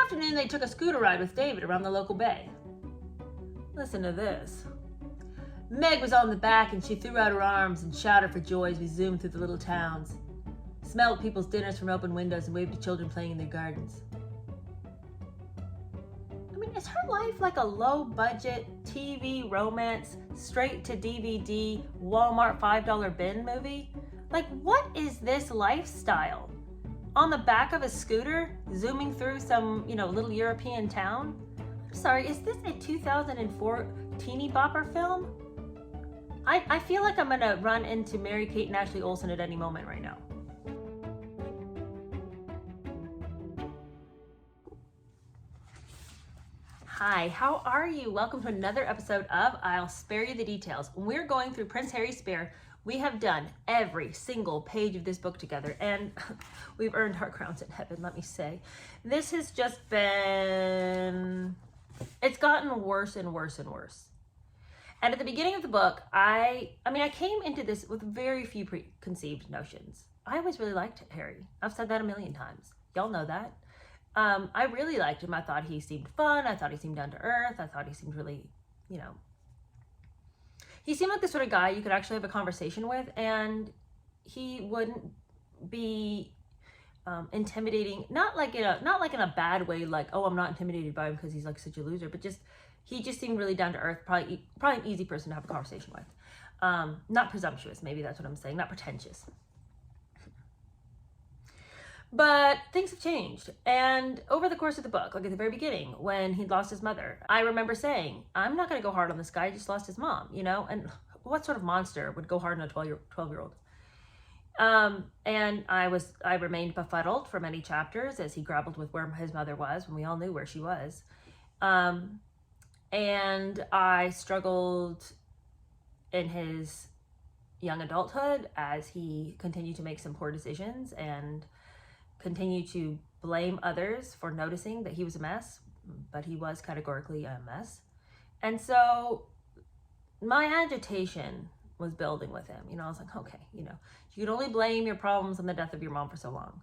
afternoon, they took a scooter ride with David around the local bay. Listen to this. Meg was on the back and she threw out her arms and shouted for joy as we zoomed through the little towns. Smelled people's dinners from open windows and waved to children playing in their gardens. I mean, is her life like a low-budget TV romance, straight-to-DVD, Walmart $5 bin movie? Like, what is this lifestyle? On the back of a scooter, zooming through some, little European town? I'm sorry, is this a 2004 teeny bopper film? I feel like I'm gonna run into Mary-Kate and Ashley Olsen at any moment right now. Hi, how are you? Welcome to another episode of I'll Spare You the Details. When we're going through Prince Harry's Spare, we have done every single page of this book together, and we've earned our crowns in heaven, let me say. This has just been... it's gotten worse and worse and worse. And at the beginning of the book, I came into this with very few preconceived notions. I always really liked Harry. I've said that a million times. Y'all know that. I really liked him. I thought he seemed fun. I thought he seemed down to earth. I thought he seemed really, he seemed like the sort of guy you could actually have a conversation with, and he wouldn't be intimidating. Not like in a bad way, like, oh, I'm not intimidated by him because he's like such a loser, but he just seemed really down to earth. Probably an easy person to have a conversation with. Not presumptuous, maybe that's what I'm saying. Not pretentious. But things have changed, and over the course of the book, like at the very beginning, when he'd lost his mother, I remember saying, I'm not going to go hard on this guy, he just lost his mom, and what sort of monster would go hard on a 12-year-old? And I remained befuddled for many chapters as he grappled with where his mother was when we all knew where she was. And I struggled in his young adulthood as he continued to make some poor decisions and continue to blame others for noticing that he was a mess, but he was categorically a mess. And so my agitation was building with him. I was like, okay, you can only blame your problems on the death of your mom for so long.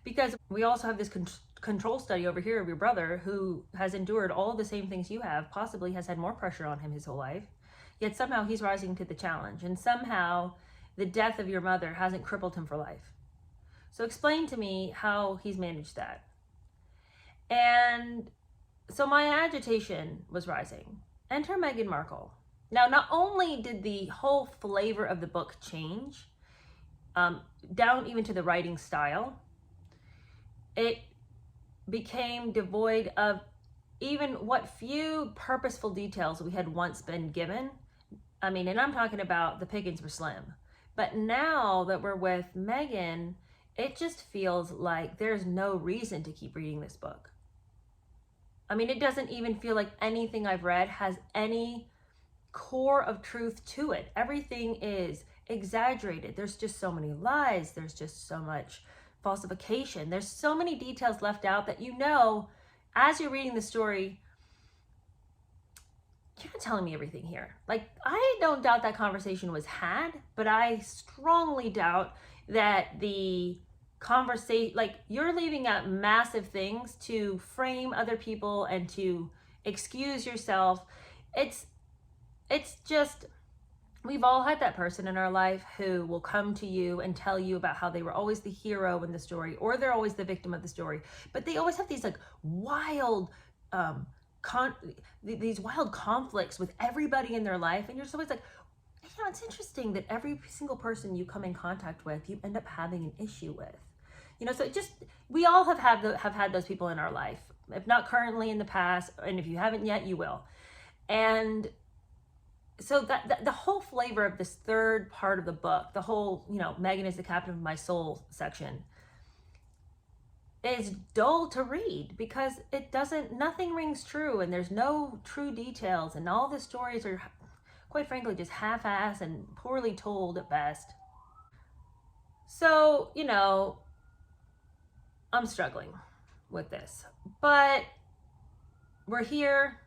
Because we also have this control study over here of your brother who has endured all the same things you have, possibly has had more pressure on him his whole life, yet somehow he's rising to the challenge. And somehow the death of your mother hasn't crippled him for life. So explain to me how he's managed that. And so my agitation was rising. Enter Meghan Markle. Now, not only did the whole flavor of the book change, down even to the writing style, it became devoid of even what few purposeful details we had once been given. And I'm talking about the pickings were slim. But now that we're with Meghan, it just feels like there's no reason to keep reading this book. It doesn't even feel like anything I've read has any core of truth to it. Everything is exaggerated. There's just so many lies. There's just so much falsification. There's so many details left out that as you're reading the story, you're not telling me everything here. Like, I don't doubt that conversation was had, but I strongly doubt that the conversation, like, you're leaving out massive things to frame other people and to excuse yourself. It's just, we've all had that person in our life who will come to you and tell you about how they were always the hero in the story, or they're always the victim of the story, but they always have these like wild these wild conflicts with everybody in their life, and you're just always like, it's interesting that every single person you come in contact with, you end up having an issue with. So we all have had those people in our life, if not currently, in the past, and if you haven't yet, you will. And so that the whole flavor of this third part of the book, the whole, Meghan is the captain of my soul section, is dull to read because nothing rings true, and there's no true details, and all the stories are, quite frankly, just half-assed and poorly told at best. So, I'm struggling with this, but we're here.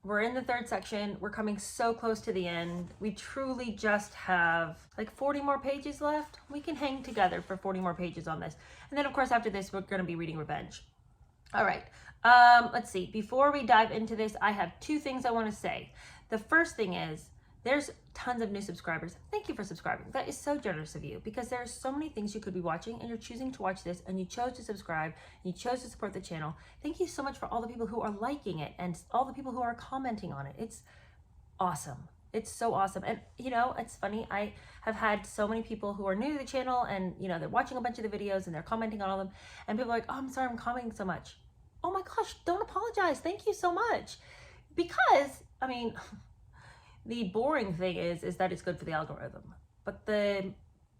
We're in the third section. We're coming so close to the end. We truly just have like 40 more pages left. We can hang together for 40 more pages on this. And then, of course, after this, we're going to be reading Revenge. All right. Let's see. Before we dive into this, I have two things I want to say. The first thing is there's tons of new subscribers. Thank you for subscribing. That is so generous of you, because there's so many things you could be watching and you're choosing to watch this, and you chose to subscribe and you chose to support the channel. Thank you so much for all the people who are liking it and all the people who are commenting on it. It's awesome. It's so awesome. And you know, it's funny, I have had so many people who are new to the channel, and you know, they're watching a bunch of the videos and they're commenting on all of them, and people are like, oh, I'm sorry I'm commenting so much. Oh my gosh, don't apologize. Thank you so much. Because I mean, the boring thing is that it's good for the algorithm. But the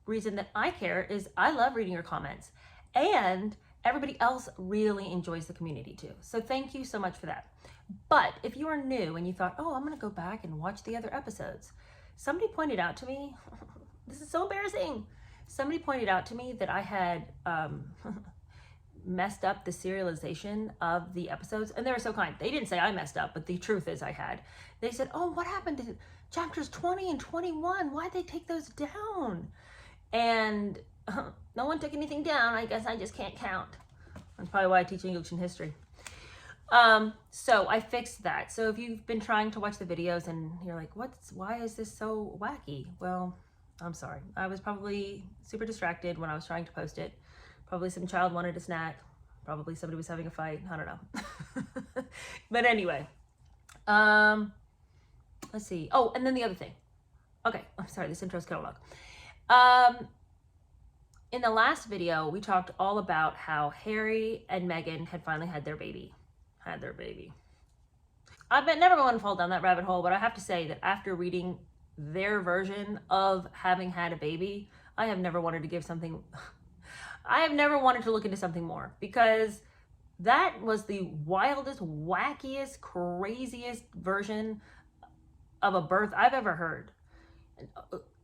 reason that I care is I love reading your comments, and everybody else really enjoys the community too. So thank you so much for that. But if you are new and you thought, oh, I'm gonna go back and watch the other episodes, somebody pointed out to me, this is so embarrassing. Somebody pointed out to me that I had messed up the serialization of the episodes, and they were so kind. They didn't say I messed up, but the truth is I had. They said, oh, what happened to chapters 20 and 21? Why'd they take those down? And no one took anything down. I guess I just can't count. That's probably why I teach English and history. So I fixed that. So if you've been trying to watch the videos and you're like, why is this so wacky? Well, I'm sorry. I was probably super distracted when I was trying to post it. Probably some child wanted a snack. Probably somebody was having a fight. I don't know. But anyway, let's see. Oh, and then the other thing. Okay, I'm sorry, this intro's kind of long. In the last video, we talked all about how Harry and Meghan had finally had their baby. I've never going to fall down that rabbit hole, but I have to say that after reading their version of having had a baby, I have never wanted to look into something more, because that was the wildest, wackiest, craziest version of a birth I've ever heard.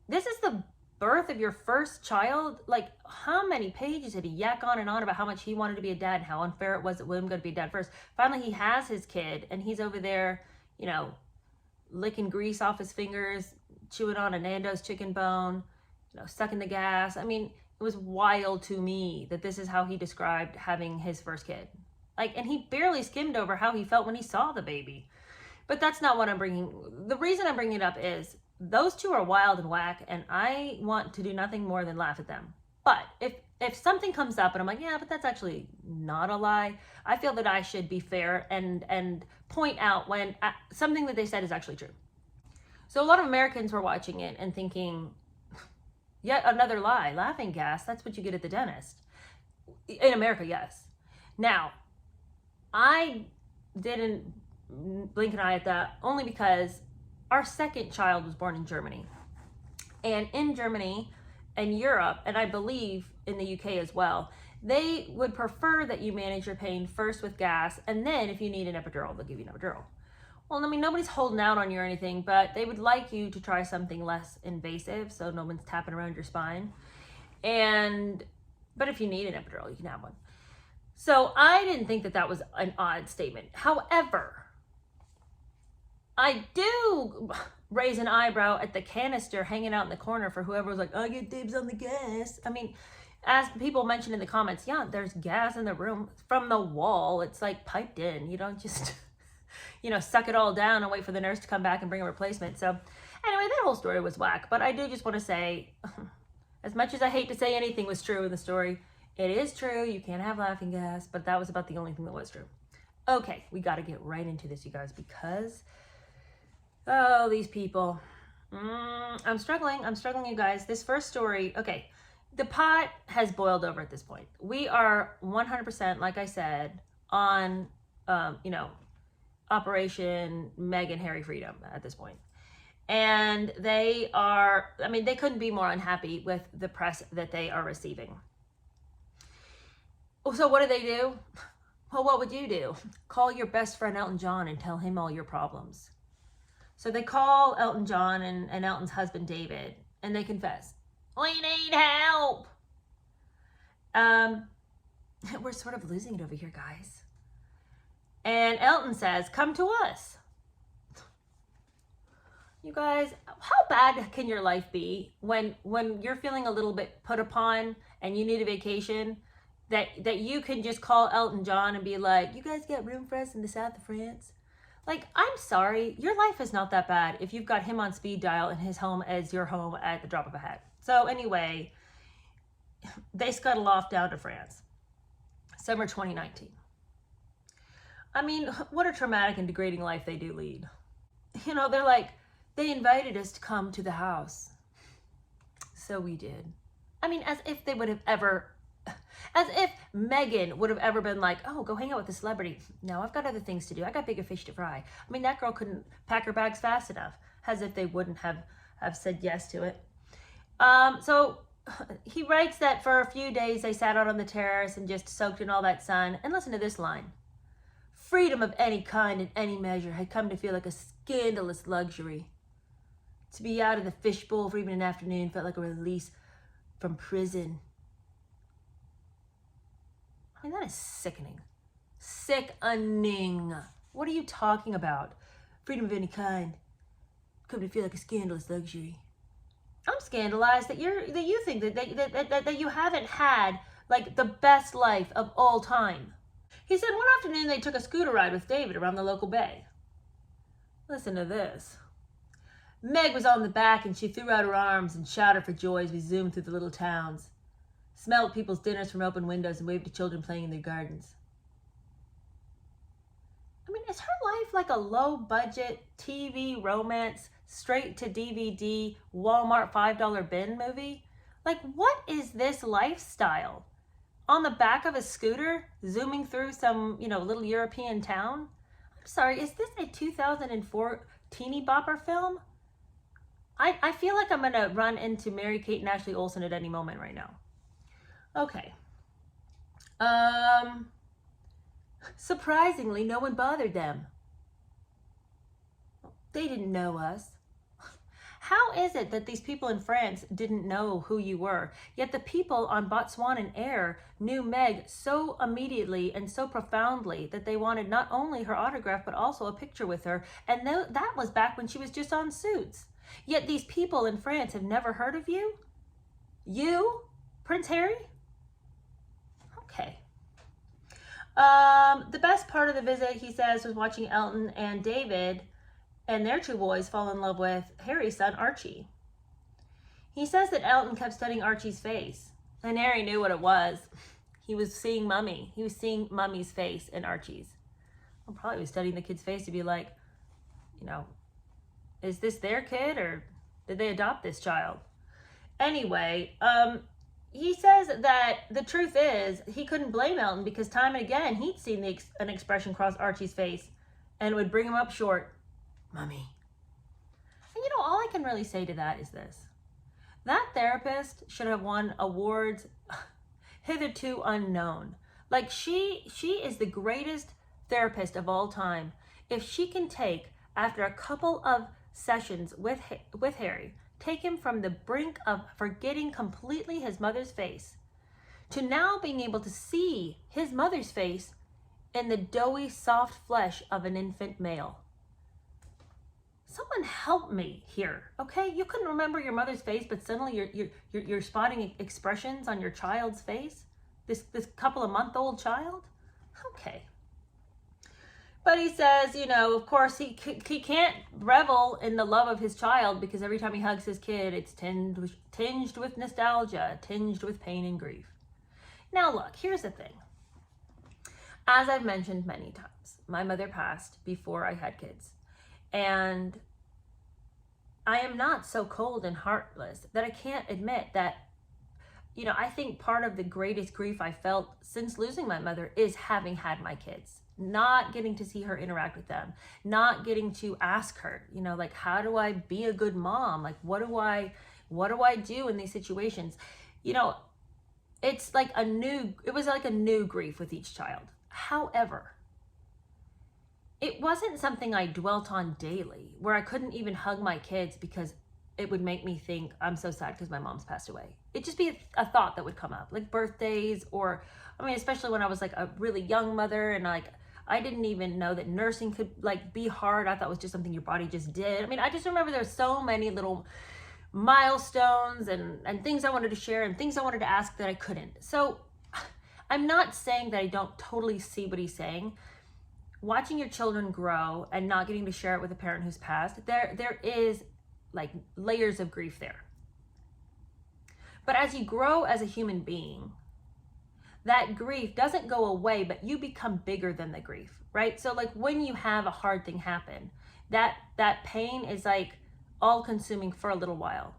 This is the birth of your first child. Like, how many pages did he yak on and on about how much he wanted to be a dad and how unfair it was that William got to be a dad first? Finally, he has his kid, and he's over there, you know, licking grease off his fingers, chewing on a Nando's chicken bone, you know, sucking the gas. I mean, it was wild to me that this is how he described having his first kid. Like, and he barely skimmed over how he felt when he saw the baby. But that's not what I'm bringing. The reason I'm bringing it up is those two are wild and whack, and I want to do nothing more than laugh at them. But if something comes up and I'm like, yeah, but that's actually not a lie, I feel that I should be fair and point out when something that they said is actually true. So a lot of Americans were watching it and thinking, yet another lie, laughing gas, that's what you get at the dentist. In America, yes. Now, I didn't blink an eye at that only because our second child was born in Germany. And in Germany and Europe, and I believe in the UK as well, they would prefer that you manage your pain first with gas, and then if you need an epidural, they'll give you an epidural. Well, I mean, nobody's holding out on you or anything, but they would like you to try something less invasive, so no one's tapping around your spine. But if you need an epidural, you can have one. So I didn't think that that was an odd statement. However, I do raise an eyebrow at the canister hanging out in the corner for whoever was like, I get dibs on the gas. I mean, as people mentioned in the comments, yeah, there's gas in the room from the wall. It's like piped in. You don't just, you know, suck it all down and wait for the nurse to come back and bring a replacement. So anyway, that whole story was whack. But I do just want to say, as much as I hate to say anything was true in the story, it is true. You can't have laughing gas, but that was about the only thing that was true. Okay, we got to get right into this, you guys, because, oh, these people. I'm struggling, you guys. This first story, okay, the pot has boiled over at this point. We are 100%, like I said, on, you know, Operation Meghan Harry Freedom at this point. And they are, I mean, they couldn't be more unhappy with the press that they are receiving. So what do? Well, what would you do? Call your best friend Elton John and tell him all your problems. So they call Elton John and Elton's husband David, and they confess, we need help. We're sort of losing it over here, guys. And Elton says, come to us. You guys, how bad can your life be when you're feeling a little bit put upon and you need a vacation? that you can just call Elton John and be like, you guys got room for us in the south of France? Like, I'm sorry, your life is not that bad if you've got him on speed dial and his home as your home at the drop of a hat. So anyway, they scuttle off down to France. Summer 2019. I mean, what a traumatic and degrading life they do lead. You know, they're like, they invited us to come to the house. So we did. I mean, as if they would have ever, as if Megan would have ever been like, oh, go hang out with a celebrity. No, I've got other things to do. I got bigger fish to fry. I mean, that girl couldn't pack her bags fast enough. As if they wouldn't have said yes to it. So he writes that for a few days they sat out on the terrace and just soaked in all that sun. And listen to this line. Freedom of any kind and any measure had come to feel like a scandalous luxury. To be out of the fishbowl for even an afternoon felt like a release from prison. I mean, that is sickening. Sickening. What are you talking about? Freedom of any kind. Come to feel like a scandalous luxury. I'm scandalized that you think that you haven't had like the best life of all time. He said one afternoon they took a scooter ride with David around the local bay. Listen to this. Meg was on the back and she threw out her arms and shouted for joy as we zoomed through the little towns. Smelled people's dinners from open windows and waved to children playing in their gardens. I mean, is her life like a low-budget TV romance, straight-to-DVD, Walmart $5 bin movie? Like, what is this lifestyle? On the back of a scooter, zooming through some, little European town? I'm sorry, is this a 2004 teeny bopper film? I feel like I'm going to run into Mary-Kate and Ashley Olsen at any moment right now. Okay. Surprisingly, no one bothered them. They didn't know us. How is it that these people in France didn't know who you were, yet the people on Botswana Air knew Meg so immediately and so profoundly that they wanted not only her autograph but also a picture with her, and that was back when she was just on Suits. Yet these people in France have never heard of you? You, Prince Harry? Okay. The best part of the visit, he says, was watching Elton and David and their two boys fall in love with Harry's son, Archie. He says that Elton kept studying Archie's face, and Harry knew what it was. He was seeing Mummy. He was seeing Mummy's face in Archie's. Well, probably was studying the kid's face to be like, is this their kid or did they adopt this child? Anyway, he says that the truth is he couldn't blame Elton because time and again he'd seen an expression cross Archie's face and it would bring him up short. Mummy. And all I can really say to that is this. That therapist should have won awards hitherto unknown. Like she is the greatest therapist of all time. If she can take, after a couple of sessions with Harry, take him from the brink of forgetting completely his mother's face to now being able to see his mother's face in the doughy, soft flesh of an infant male. Someone help me here, okay? You couldn't remember your mother's face, but suddenly you're spotting expressions on your child's face? This couple of month-old child? Okay. But he says, of course, he can't revel in the love of his child because every time he hugs his kid, it's tinged with nostalgia, tinged with pain and grief. Now, look, here's the thing. As I've mentioned many times, my mother passed before I had kids. And I am not so cold and heartless that I can't admit that, I think part of the greatest grief I felt since losing my mother is having had my kids. Not getting to see her interact with them, not getting to ask her, like, how do I be a good mom? Like, what do I do in these situations? It's like it was like a new grief with each child. However, it wasn't something I dwelt on daily where I couldn't even hug my kids because it would make me think I'm so sad because my mom's passed away. It'd just be a thought that would come up, like birthdays or, especially when I was like a really young mother and I didn't even know that nursing could be hard. I thought it was just something your body just did. I just remember there's so many little milestones and things I wanted to share and things I wanted to ask that I couldn't. So I'm not saying that I don't totally see what he's saying. Watching your children grow and not getting to share it with a parent who's passed, there is like layers of grief there. But as you grow as a human being, that grief doesn't go away, but you become bigger than the grief, right? So like when you have a hard thing happen, that pain is like all consuming for a little while.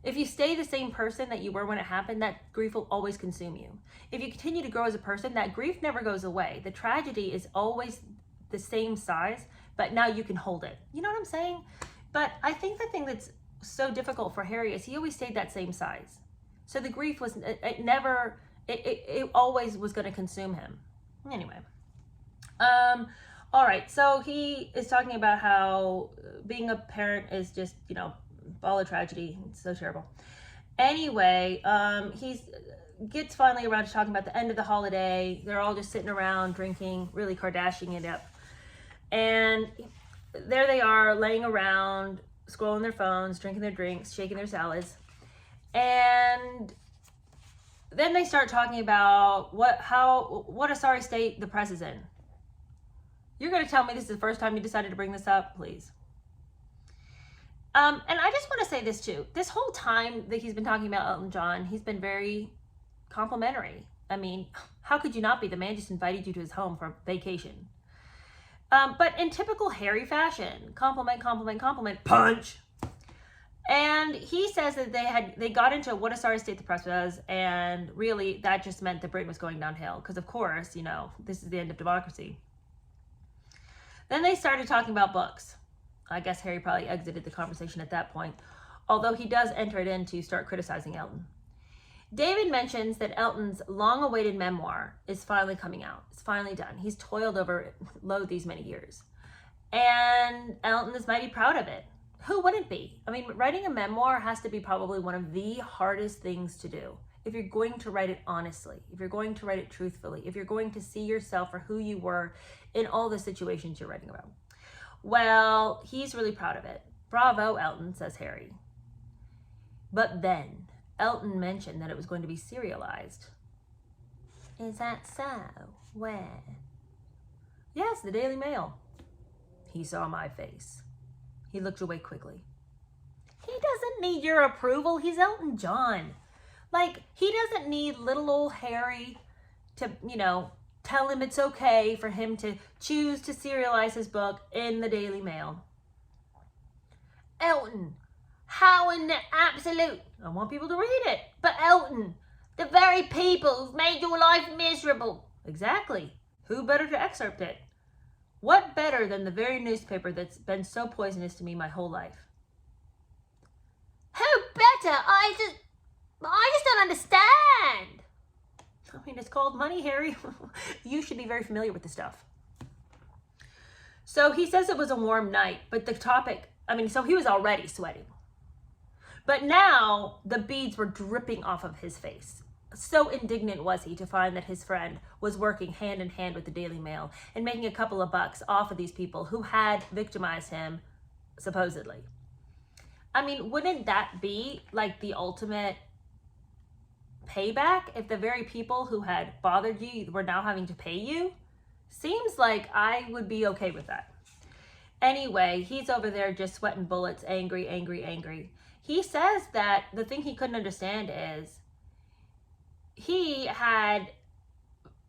If you stay the same person that you were when it happened, that grief will always consume you. If you continue to grow as a person, that grief never goes away. The tragedy is always the same size, but now you can hold it. You know what I'm saying? But I think the thing that's so difficult for Harry is he always stayed that same size. So the grief was, it always was going to consume him. Anyway. All right. So he is talking about how being a parent is just, all a tragedy. It's so terrible. Anyway, he's gets finally around to talking about the end of the holiday. They're all just sitting around drinking, really Kardashian it up. And there they are laying around, scrolling their phones, drinking their drinks, shaking their salads. And then they start talking about what a sorry state the press is in. You're going to tell me this is the first time you decided to bring this up? Please. And I just want to say this too. This whole time that he's been talking about Elton John, he's been very complimentary. I mean, how could you not be? The man just invited you to his home for vacation. But in typical Harry fashion, compliment, compliment, compliment, punch. And he says that they got into what a sorry state the press was, and really that just meant that Britain was going downhill. Because of course, this is the end of democracy. Then they started talking about books. I guess Harry probably exited the conversation at that point, although he does enter it in to start criticizing Elton. David mentions that Elton's long-awaited memoir is finally coming out. It's finally done. He's toiled over it these many years. And Elton is mighty proud of it. Who wouldn't be? I mean, writing a memoir has to be probably one of the hardest things to do. If you're going to write it honestly, if you're going to write it truthfully, if you're going to see yourself for who you were in all the situations you're writing about. Well, he's really proud of it. Bravo, Elton, says Harry. But then Elton mentioned that it was going to be serialized. Is that so? Where? Yes, the Daily Mail. He saw my face. He looked away quickly. He doesn't need your approval. He's Elton John. Like, he doesn't need little old Harry to, tell him it's okay for him to choose to serialize his book in the Daily Mail. Elton, how in the absolute... I want people to read it. But Elton, the very people who've made your life miserable. Exactly. Who better to excerpt it? What better than the very newspaper that's been so poisonous to me my whole life? Who better? I just don't understand. I mean, it's called money, Harry. You should be very familiar with the stuff. So he says it was a warm night, but the topic, so he was already sweating. But now the beads were dripping off of his face. So indignant was he to find that his friend was working hand in hand with the Daily Mail and making a couple of bucks off of these people who had victimized him, supposedly. I mean, wouldn't that be like the ultimate payback if the very people who had bothered you were now having to pay you? Seems like I would be okay with that. Anyway, he's over there just sweating bullets, angry, angry, angry. He says that the thing he couldn't understand is he had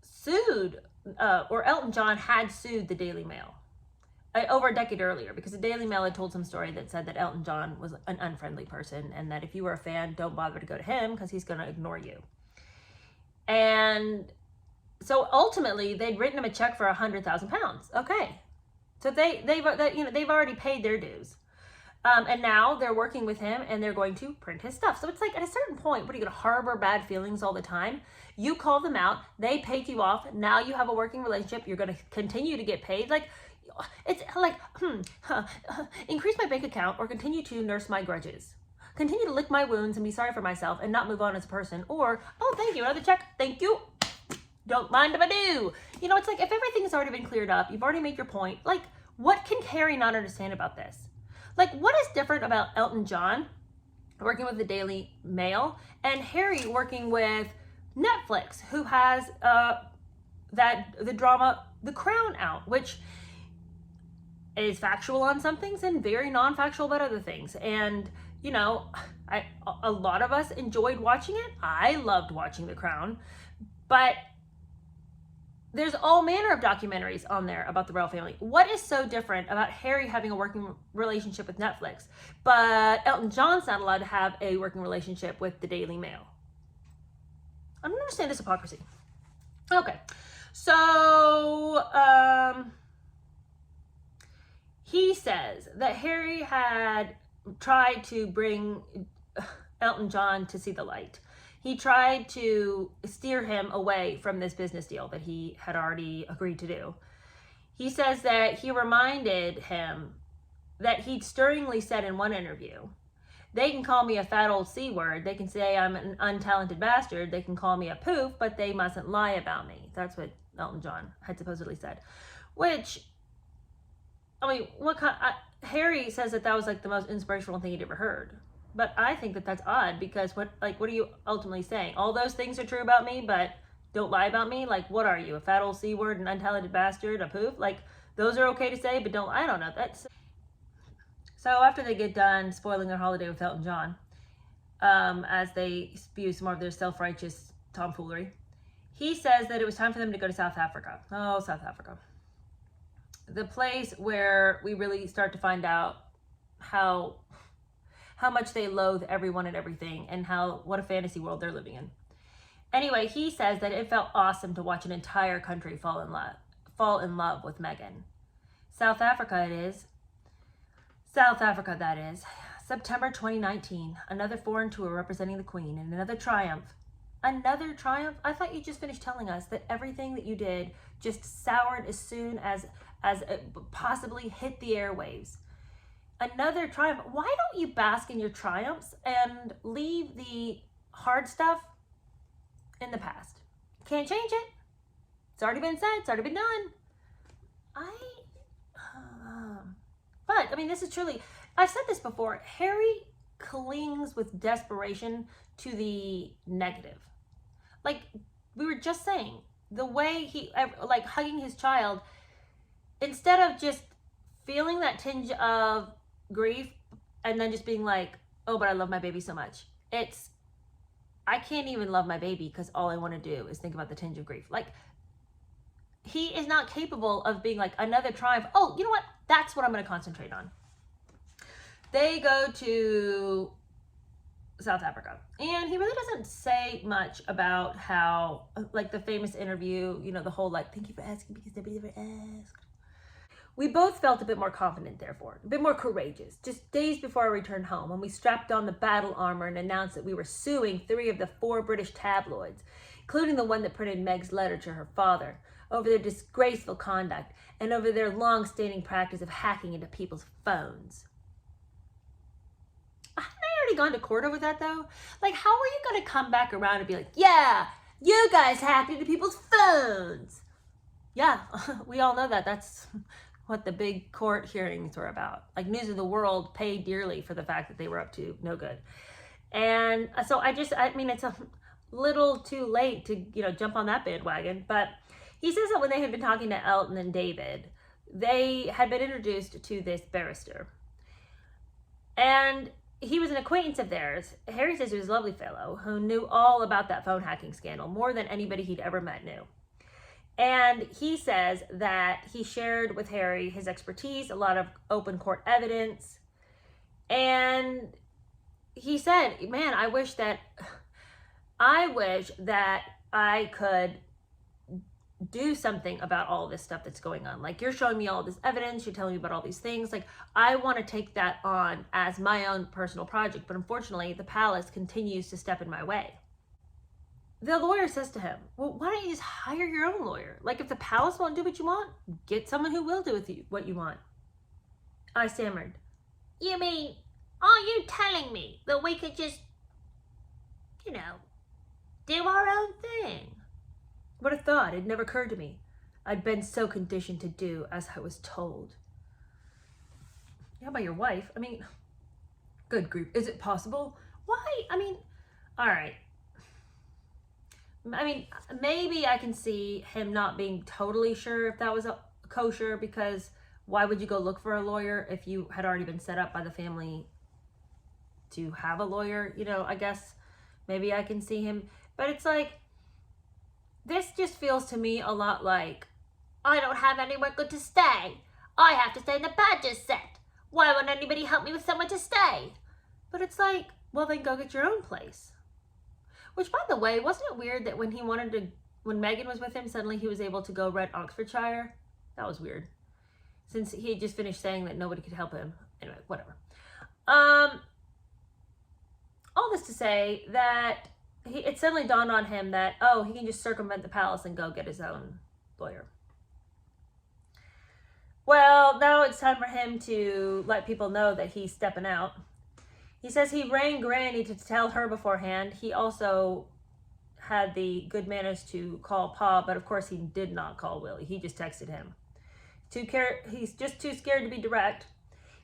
sued, or Elton John had sued the Daily Mail over a decade earlier, because the Daily Mail had told some story that said that Elton John was an unfriendly person and that if you were a fan, don't bother to go to him because he's going to ignore you. And so ultimately they'd written him a check for £100,000. Okay. So they've already paid their dues. And now they're working with him and they're going to print his stuff. So it's like at a certain point, what are you going to harbor bad feelings all the time? You call them out, they paid you off. Now you have a working relationship. You're going to continue to get paid. Like, it's like, increase my bank account or continue to nurse my grudges. Continue to lick my wounds and be sorry for myself and not move on as a person. Or, oh, thank you, another check. Thank you. Don't mind if I do. It's like if everything has already been cleared up, you've already made your point. Like, what can Harry not understand about this? Like, what is different about Elton John working with the Daily Mail and Harry working with Netflix, who has the drama The Crown out, which is factual on some things and very non-factual about other things. And you know, a lot of us enjoyed watching it. I loved watching The Crown, but there's all manner of documentaries on there about the royal family. What is so different about Harry having a working relationship with Netflix, but Elton John's not allowed to have a working relationship with the Daily Mail? I don't understand this hypocrisy. Okay, so he says that Harry had tried to bring Elton John to see the light. He tried to steer him away from this business deal that he had already agreed to do. He says that he reminded him that he'd stirringly said in one interview, they can call me a fat old C word, they can say I'm an untalented bastard, they can call me a poof, but they mustn't lie about me. That's what Elton John had supposedly said. Which, I mean, Harry says that was like the most inspirational thing he'd ever heard. But I think that that's odd, because what are you ultimately saying? All those things are true about me, but don't lie about me? Like, what are you? A fat old C word, an untalented bastard, a poof? Like, those are okay to say, but I don't know. So after they get done spoiling their holiday with Elton John, as they spew some more of their self-righteous tomfoolery, he says that it was time for them to go to South Africa. Oh, South Africa. The place where we really start to find out how much they loathe everyone and everything, and what a fantasy world they're living in. Anyway, he says that it felt awesome to watch an entire country fall in love with Meghan. South Africa it is. South Africa, that is. September 2019, another foreign tour representing the Queen, and another triumph. Another triumph? I thought you just finished telling us that everything that you did just soured as soon as it possibly hit the airwaves. Another triumph. Why don't you bask in your triumphs and leave the hard stuff in the past? Can't change it. It's already been said. It's already been done. But, I mean, this is truly, I've said this before, Harry clings with desperation to the negative. Like, we were just saying, the way he, like, hugging his child, instead of just feeling that tinge of grief and then just being like, oh, but I love my baby so much. I can't even love my baby because all I want to do is think about the tinge of grief. Like, he is not capable of being like, another triumph. Oh, you know what? That's what I'm going to concentrate on. They go to South Africa, and he really doesn't say much about how, like, the famous interview, you know, the whole, like, thank you for asking because nobody ever asked. We both felt a bit more confident, therefore, a bit more courageous, just days before our return home, when we strapped on the battle armor and announced that we were suing 3 of the 4 British tabloids, including the one that printed Meg's letter to her father, over their disgraceful conduct and over their long-standing practice of hacking into people's phones. Haven't I already gone to court over that, though? Like, how are you going to come back around and be like, yeah, you guys hacked into people's phones? Yeah, we all know that. That's what the big court hearings were about. Like, News of the World paid dearly for the fact that they were up to no good. And so I mean, it's a little too late to, you know, jump on that bandwagon, but he says that when they had been talking to Elton and David, they had been introduced to this barrister. And he was an acquaintance of theirs. Harry says he was a lovely fellow who knew all about that phone hacking scandal, more than anybody he'd ever met knew. And he says that he shared with Harry his expertise, a lot of open court evidence. And he said, man, I wish that I could do something about all this stuff that's going on. Like, you're showing me all this evidence, you're telling me about all these things. Like, I want to take that on as my own personal project, but unfortunately, the palace continues to step in my way. The lawyer says to him, well, why don't you just hire your own lawyer? Like, if the palace won't do what you want, get someone who will do what you want. I stammered, you mean, are you telling me that we could just, you know, do our own thing? What a thought. It never occurred to me. I'd been so conditioned to do as I was told. Yeah, by your wife? I mean, good grief. Is it possible? Why? I mean, all right. I mean, maybe I can see him not being totally sure if that was kosher, because why would you go look for a lawyer if you had already been set up by the family to have a lawyer? You know, I guess maybe I can see him. But it's like, this just feels to me a lot like, I don't have anywhere good to stay. I have to stay in the Badger set. Why won't anybody help me with somewhere to stay? But it's like, well, then go get your own place. Which, by the way, wasn't it weird that when Meghan was with him, suddenly he was able to go rent Oxfordshire? That was weird. Since he had just finished saying that nobody could help him. Anyway, whatever. All this to say that it suddenly dawned on him that, oh, he can just circumvent the palace and go get his own lawyer. Well, now it's time for him to let people know that he's stepping out. He says he rang Granny to tell her beforehand. He also had the good manners to call Pa, but of course he did not call Willie. He just texted him. He's just too scared to be direct.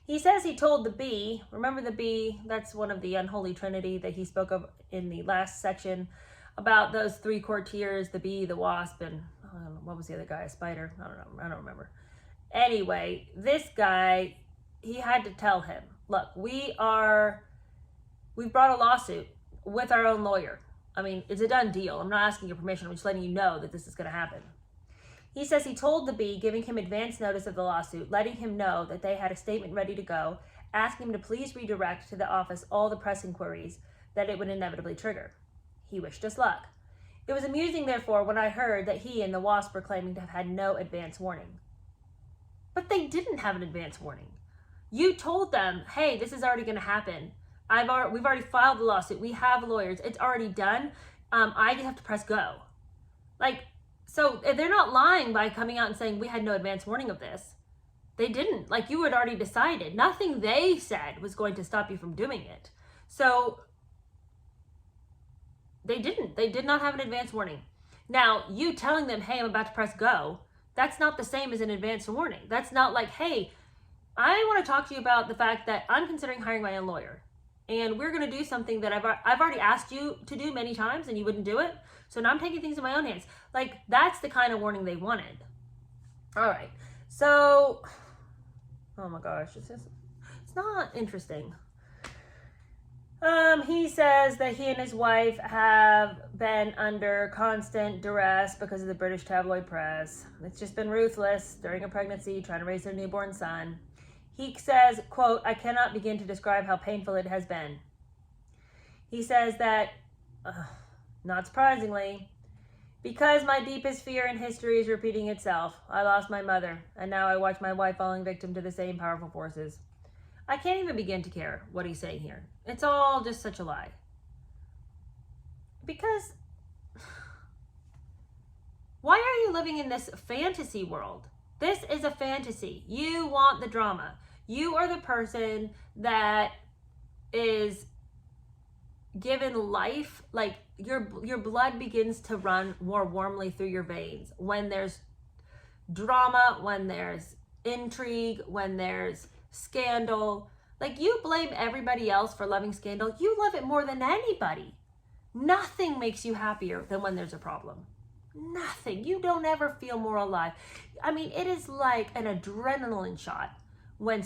He says he told the bee, remember the bee? That's one of the unholy trinity that he spoke of in the last section about those three courtiers, the bee, the wasp, and I don't know, what was the other guy, a spider? I don't remember. Anyway, this guy, he had to tell him, look, we've brought a lawsuit with our own lawyer. I mean, it's a done deal. I'm not asking your permission. I'm just letting you know that this is going to happen. He says he told the bee, giving him advance notice of the lawsuit, letting him know that they had a statement ready to go, asking him to please redirect to the office all the press inquiries that it would inevitably trigger. He wished us luck. It was amusing, therefore, when I heard that he and the wasp were claiming to have had no advance warning. But they didn't have an advance warning. You told them, hey, this is already going to happen. We've already filed the lawsuit. We have lawyers. It's already done. I just have to press go. So they're not lying by coming out and saying we had no advance warning of this. They didn't. You had already decided. Nothing they said was going to stop you from doing it. So they didn't. They did not have an advance warning. Now, you telling them, hey, I'm about to press go, that's not the same as an advance warning. That's not like, hey, I want to talk to you about the fact that I'm considering hiring my own lawyer. And we're going to do something that I've already asked you to do many times and you wouldn't do it. So now I'm taking things in my own hands. That's the kind of warning they wanted. All right. So, oh my gosh, it's not interesting. He says that he and his wife have been under constant duress because of the British tabloid press. It's just been ruthless during a pregnancy, trying to raise their newborn son. He says, quote, I cannot begin to describe how painful it has been. He says that, not surprisingly, because my deepest fear in history is repeating itself. I lost my mother, and now I watch my wife falling victim to the same powerful forces. I can't even begin to care what he's saying here. It's all just such a lie. Because why are you living in this fantasy world? This is a fantasy. You want the drama. You are the person that is given life, your blood begins to run more warmly through your veins when there's drama, when there's intrigue, when there's scandal. You blame everybody else for loving scandal. You love it more than anybody. Nothing makes you happier than when there's a problem. Nothing. You don't ever feel more alive. I mean, it is like an adrenaline shot when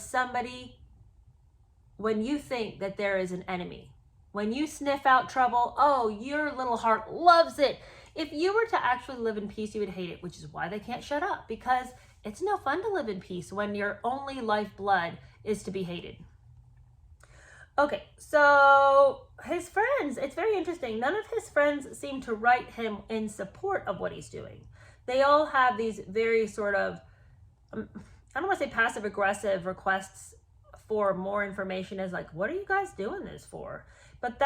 you think that there is an enemy. When you sniff out trouble, oh, your little heart loves it. If you were to actually live in peace, you would hate it, which is why they can't shut up, because it's no fun to live in peace when your only lifeblood is to be hated. Okay, so his friends, it's very interesting. None of his friends seem to write him in support of what he's doing. They all have these very sort of, I don't want to say passive aggressive requests for more information as what are you guys doing this for? But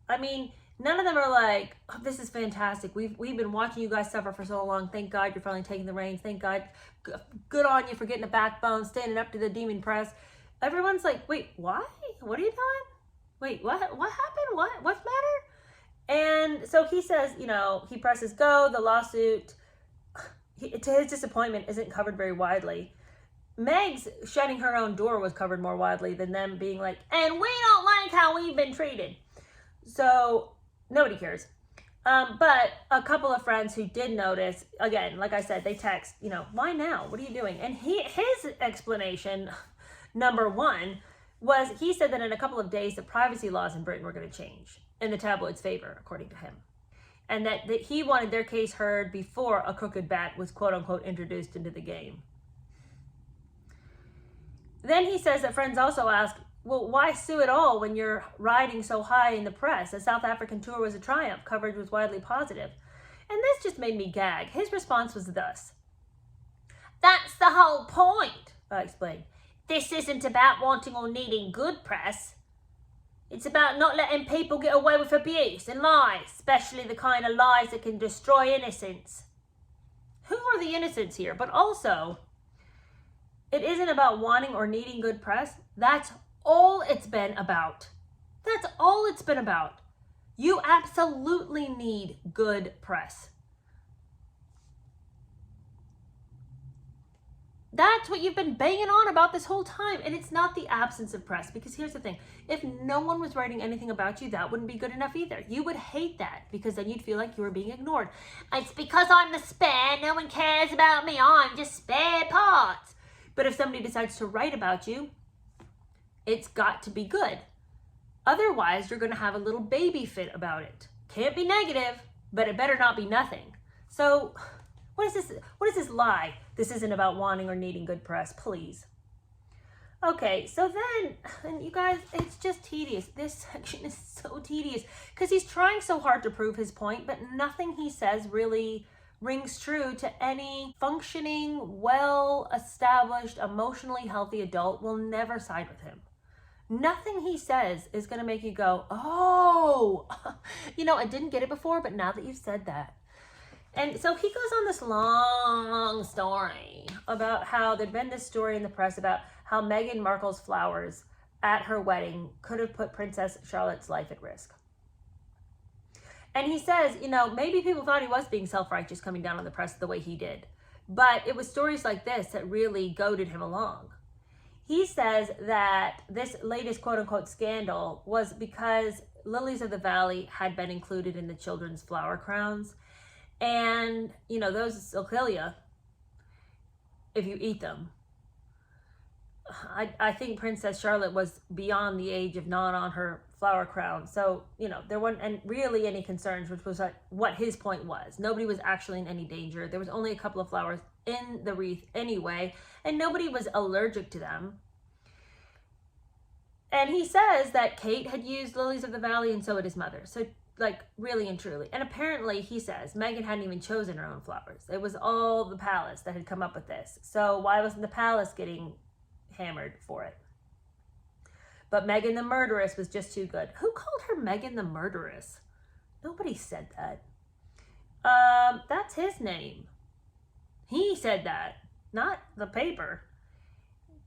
none of them are like, oh, this is fantastic. We've been watching you guys suffer for so long. Thank God you're finally taking the reins. Thank God. Good on you for getting a backbone, standing up to the demon press. Everyone's like, wait, why? What are you doing? Wait, what happened? What's the matter? And so he says, he presses go. The lawsuit, to his disappointment, isn't covered very widely. Meg's shutting her own door was covered more widely than them being like, and we don't like how we've been treated. So nobody cares. But a couple of friends who did notice, again, like I said, they text, why now? What are you doing? And his explanation, number one, was he said that in a couple of days, the privacy laws in Britain were going to change in the tabloid's favor, according to him. And that he wanted their case heard before a crooked bat was quote unquote introduced into the game. Then he says that friends also ask, well, why sue at all when you're riding so high in the press? The South African tour was a triumph. Coverage was widely positive. And this just made me gag. His response was thus. That's the whole point, I explained. This isn't about wanting or needing good press. It's about not letting people get away with abuse and lies, especially the kind of lies that can destroy innocence. Who are the innocents here? But also, it isn't about wanting or needing good press. That's all it's been about. That's all it's been about. You absolutely need good press. That's what you've been banging on about this whole time. And it's not the absence of press. Because here's the thing. If no one was writing anything about you, that wouldn't be good enough either. You would hate that because then you'd feel like you were being ignored. It's because I'm the spare. No one cares about me. I'm just spare parts. But if somebody decides to write about you, it's got to be good. Otherwise, you're going to have a little baby fit about it. Can't be negative, but it better not be nothing. So what is this? What is this lie? This isn't about wanting or needing good press, please. Okay, so then, and you guys, it's just tedious. This section is so tedious because he's trying so hard to prove his point, but nothing he says really rings true to any functioning, well-established, emotionally healthy adult will never side with him. Nothing he says is going to make you go, oh, I didn't get it before, but now that you've said that. And so he goes on this long story about how there'd been this story in the press about how Meghan Markle's flowers at her wedding could have put Princess Charlotte's life at risk. And he says, maybe people thought he was being self-righteous coming down on the press the way he did. But it was stories like this that really goaded him along. He says that this latest quote-unquote scandal was because lilies of the valley had been included in the children's flower crowns. And, those will kill you if you eat them. I think Princess Charlotte was beyond the age of not on her flower crown. So, there wasn't really any concerns, which was what his point was. Nobody was actually in any danger. There was only a couple of flowers in the wreath anyway, and nobody was allergic to them. And he says that Kate had used lilies of the valley, and so had his mother. So, really and truly. And apparently, he says, Meghan hadn't even chosen her own flowers. It was all the palace that had come up with this. So why wasn't the palace getting hammered for it? But Meghan the murderess was just too good. Who called her Meghan the murderess? Nobody said that. That's his name. He said that, not the paper.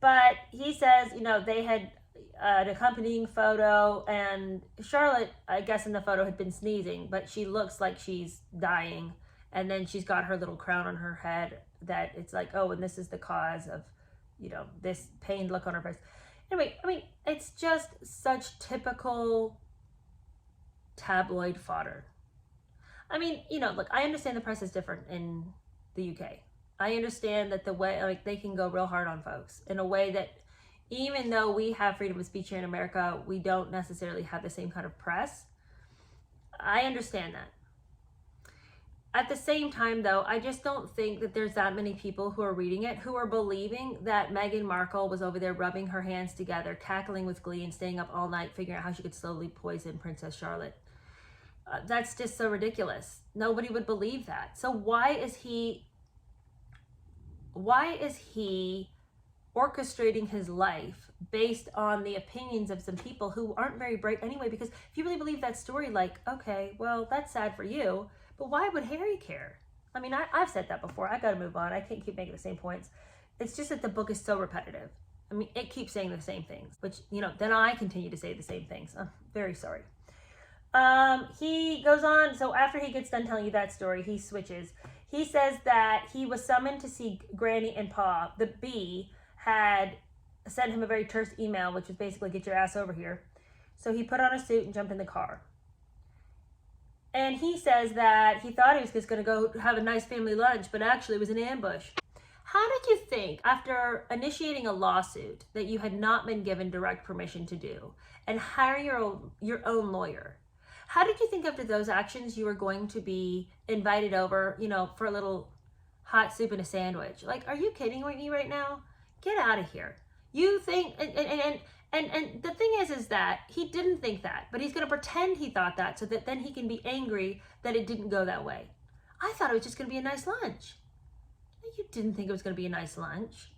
But he says, they had an accompanying photo, and Charlotte, I guess in the photo, had been sneezing, but she looks like she's dying, and then she's got her little crown on her head that it's like, oh, and this is the cause of, this pained look on her face. Anyway, it's just such typical tabloid fodder. Look, I understand the press is different in the UK. I understand that the way, they can go real hard on folks in a way that, even though we have freedom of speech here in America, we don't necessarily have the same kind of press. I understand that. At the same time, though, I just don't think that there's that many people who are reading it who are believing that Meghan Markle was over there rubbing her hands together, cackling with glee, and staying up all night figuring out how she could slowly poison Princess Charlotte. That's just so ridiculous. Nobody would believe that. So why is he orchestrating his life based on the opinions of some people who aren't very bright anyway? Because if you really believe that story, okay, well, that's sad for you, but why would Harry care? I've said that before. I gotta move on. I can't keep making the same points. It's just that the book is so repetitive. It keeps saying the same things, which, then I continue to say the same things. I'm very sorry. He goes on, so after he gets done telling you that story, he switches. He says that he was summoned to see Granny and Pa. The bee had sent him a very terse email, which was basically, get your ass over here. So he put on a suit and jumped in the car. And he says that he thought he was just going to go have a nice family lunch, but actually it was an ambush. How did you think, after initiating a lawsuit that you had not been given direct permission to do and hire your own lawyer, how did you think after those actions you were going to be invited over, for a little hot soup and a sandwich? Like, are you kidding me right now? Get out of here. You think, and the thing is that he didn't think that, but he's going to pretend he thought that so that then he can be angry that it didn't go that way. I thought it was just going to be a nice lunch. You didn't think it was going to be a nice lunch.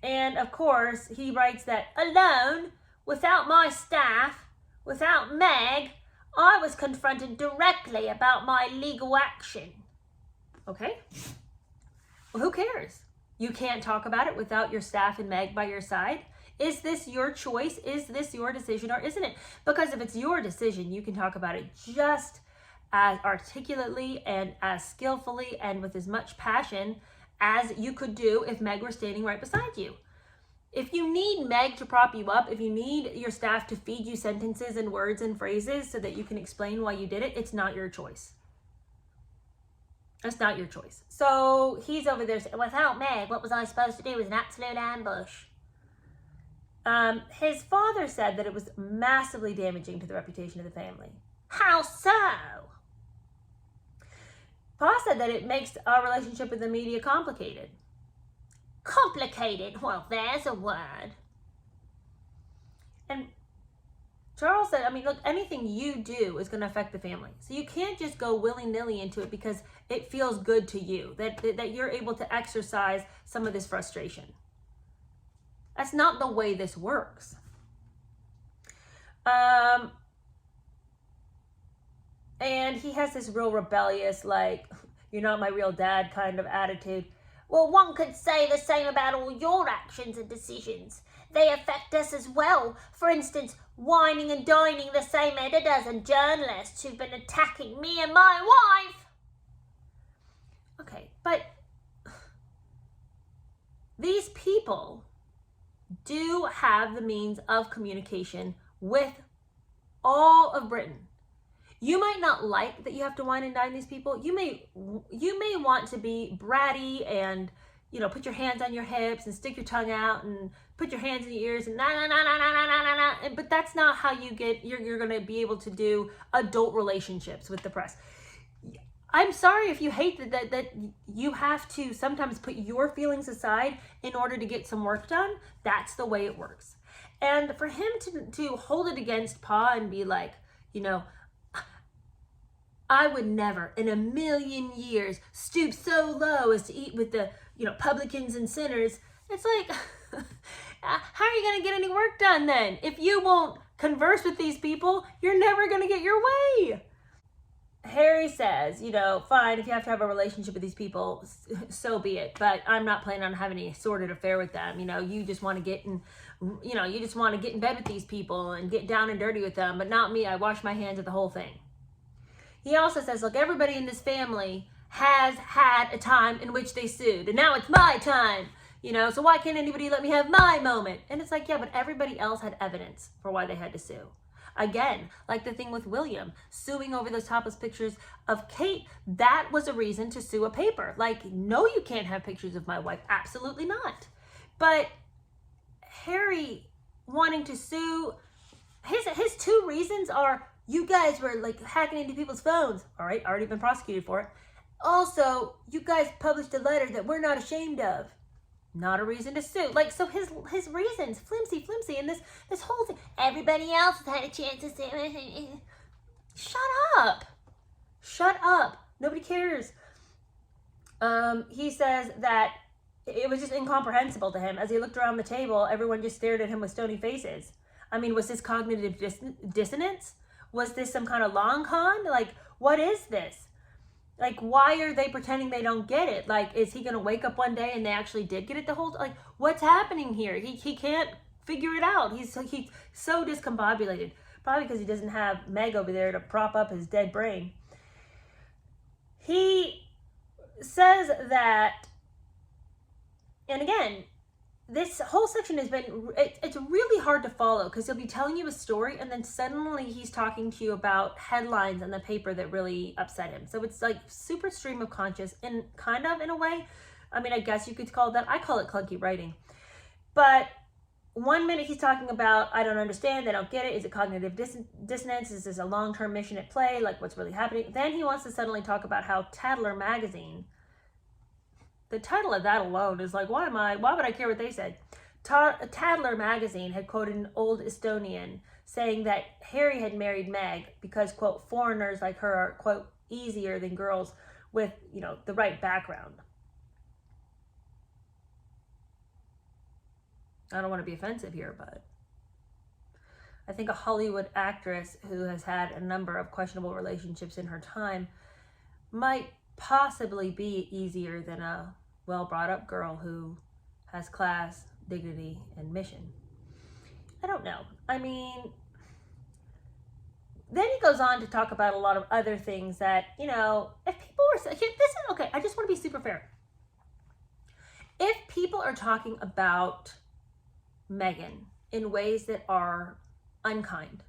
And of course, he writes that alone, without my staff, without Meg, I was confronted directly about my legal action. Okay? Well, who cares? You can't talk about it without your staff and Meg by your side. Is this your choice? Is this your decision, or isn't it? Because if it's your decision, you can talk about it just as articulately and as skillfully and with as much passion as you could do if Meg were standing right beside you. If you need Meg to prop you up, if you need your staff to feed you sentences and words and phrases so that you can explain why you did it, it's not your choice. It's not your choice. So he's over there saying, without Meg, what was I supposed to do? It was an absolute ambush. His father said that it was massively damaging to the reputation of the family. How so? Pa said that it makes our relationship with the media complicated. Complicated? Well, there's a word. And Charles said, look, anything you do is going to affect the family. So you can't just go willy-nilly into it because it feels good to you, that you're able to exercise some of this frustration. That's not the way this works. And he has this real rebellious, like, you're not my real dad kind of attitude. Well, one could say the same about all your actions and decisions. They affect us as well. For instance, whining and dining the same editors and journalists who've been attacking me and my wife. Okay, but these people do have the means of communication with all of Britain. You might not like that you have to wine and dine these people. You may want to be bratty and, put your hands on your hips and stick your tongue out and put your hands in your ears and but that's not how you're going to be able to do adult relationships with the press. I'm sorry if you hate that you have to sometimes put your feelings aside in order to get some work done. That's the way it works. And for him to hold it against Pa and be like, I would never in a million years stoop so low as to eat with the, publicans and sinners. It's like, how are you going to get any work done then? If you won't converse with these people, you're never going to get your way. Harry says, fine, if you have to have a relationship with these people, so be it. But I'm not planning on having any sordid affair with them. You just want to get in, you just want to get in bed with these people and get down and dirty with them. But not me. I wash my hands of the whole thing. He also says, look, everybody in this family has had a time in which they sued. And now it's my time. So why can't anybody let me have my moment? And it's like, yeah, but everybody else had evidence for why they had to sue. Again, like the thing with William, suing over those topless pictures of Kate, that was a reason to sue a paper. Like, no, you can't have pictures of my wife. Absolutely not. But Harry wanting to sue, his two reasons are, you guys were like hacking into people's phones. All right, already been prosecuted for it. Also, you guys published a letter that we're not ashamed of. Not a reason to sue. Like, so his reasons, flimsy, and this whole thing. Everybody else has had a chance to sue. Shut up. Nobody cares. He says that it was just incomprehensible to him. As he looked around the table, everyone just stared at him with stony faces. Was this cognitive dissonance? Was this some kind of long con? Like, what is this? Like, why are they pretending they don't get it? Like, is he going to wake up one day and they actually did get it the whole time? Like, what's happening here? He can't figure it out. He's so discombobulated. Probably because he doesn't have Meg over there to prop up his dead brain. He says that, and again, this whole section has been, it's really hard to follow because he'll be telling you a story and then suddenly he's talking to you about headlines in the paper that really upset him. So it's like super stream of conscious and kind of in a way. I mean, I guess you could call it that. I call it clunky writing. But one minute he's talking about, I don't understand, they don't get it. Is it cognitive dissonance? Is this a long-term mission at play? Like what's really happening? Then he wants to suddenly talk about how Tatler magazine, the title of that alone is like, why would I care what they said? Tatler magazine had quoted an old Estonian saying that Harry had married Meg because, quote, foreigners like her are, quote, easier than girls with, you know, the right background. I don't want to be offensive here, but I think a Hollywood actress who has had a number of questionable relationships in her time might possibly be easier than a well-brought-up girl who has class, dignity, and mission. I don't know. I mean, then he goes on to talk about a lot of other things that, you know, if people were, this is, okay, I just want to be super fair. If people are talking about Meghan in ways that are unkind,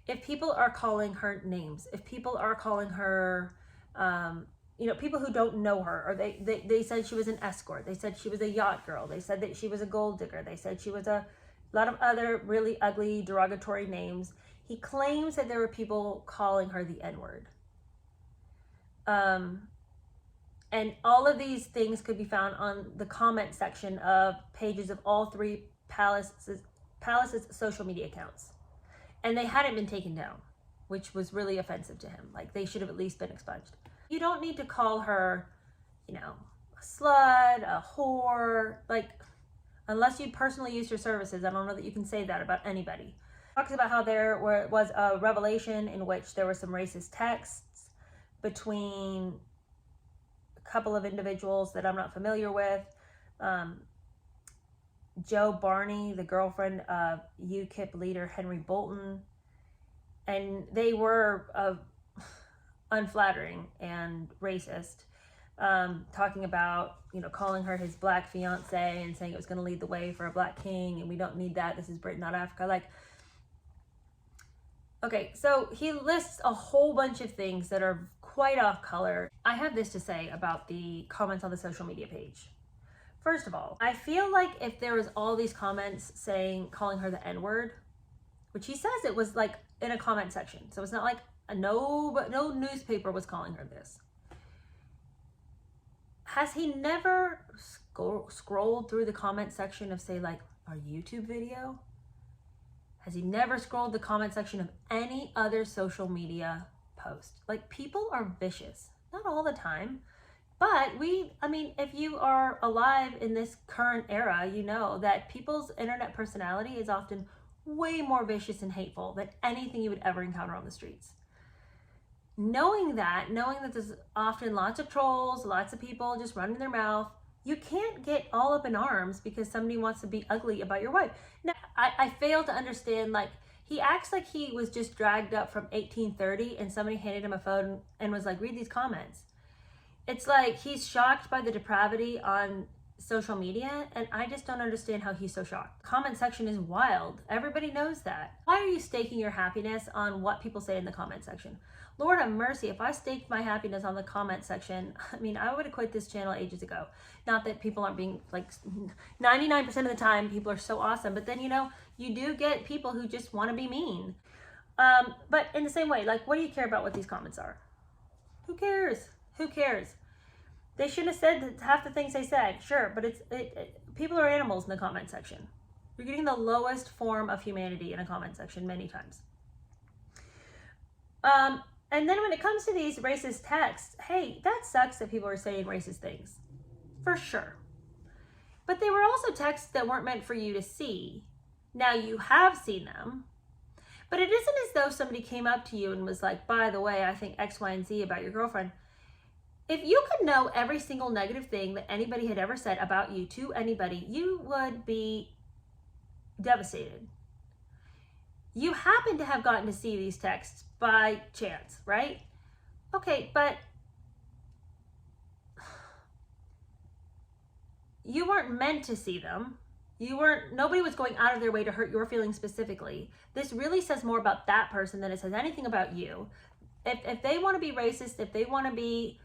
if people are calling her names, if people are calling her, you know, people who don't know her, or they said she was an escort, they said she was a yacht girl, they said that she was a gold digger, they said she was a lot of other really ugly, derogatory names. He claims that there were people calling her the N-word. And all of these things could be found on the comment section of pages of all three Palace's social media accounts. And they hadn't been taken down, which was really offensive to him. Like, they should have at least been expunged. You don't need to call her, you know, a slut, a whore, like, unless you personally use her services. I don't know that you can say that about anybody. Talks about how there was a revelation in which there were some racist texts between a couple of individuals that I'm not familiar with. Joe Barney, the girlfriend of UKIP leader Henry Bolton, and they were unflattering and racist, talking about, you know, calling her his black fiance and saying it was going to lead the way for a black king, and we don't need that. This is Britain, not Africa. Like, okay, so he lists a whole bunch of things that are quite off color. I have this to say about the comments on the social media page. First of all, I feel like if there was all these comments calling her the N-word, which he says it was like in a comment section, so it's not like no newspaper was calling her this. Has he never scrolled through the comment section of, say, like our YouTube video? Has he never scrolled the comment section of any other social media post? Like, people are vicious. Not all the time. But I mean, if you are alive in this current era, you know that people's internet personality is often way more vicious and hateful than anything you would ever encounter on the streets. Knowing that there's often lots of trolls, lots of people just running their mouth, you can't get all up in arms because somebody wants to be ugly about your wife. Now, I fail to understand, like, he acts like he was just dragged up from 1830 and somebody handed him a phone and was like, read these comments. It's like he's shocked by the depravity on social media, and I just don't understand how he's so shocked. Comment section is wild. Everybody knows that. Why are you staking your happiness on what people say in the comment section? Lord have mercy, if I staked my happiness on the comment section, I mean, I would have quit this channel ages ago. Not that people aren't being, like, 99% of the time, people are so awesome, but then, you know, you do get people who just want to be mean. But in the same way, like, what do you care about what these comments are? Who cares? Who cares? They shouldn't have said half the things they said, sure, but people are animals in the comment section. You're getting the lowest form of humanity in a comment section many times. And then when it comes to these racist texts, hey, that sucks that people are saying racist things, for sure. But they were also texts that weren't meant for you to see. Now you have seen them, but it isn't as though somebody came up to you and was like, by the way, I think X, Y, and Z about your girlfriend. If you could know every single negative thing that anybody had ever said about you to anybody, you would be devastated. You happen to have gotten to see these texts by chance, right? Okay, but you weren't meant to see them. Nobody was going out of their way to hurt your feelings specifically. This really says more about that person than it says anything about you. If they want to be racist, if they want to be,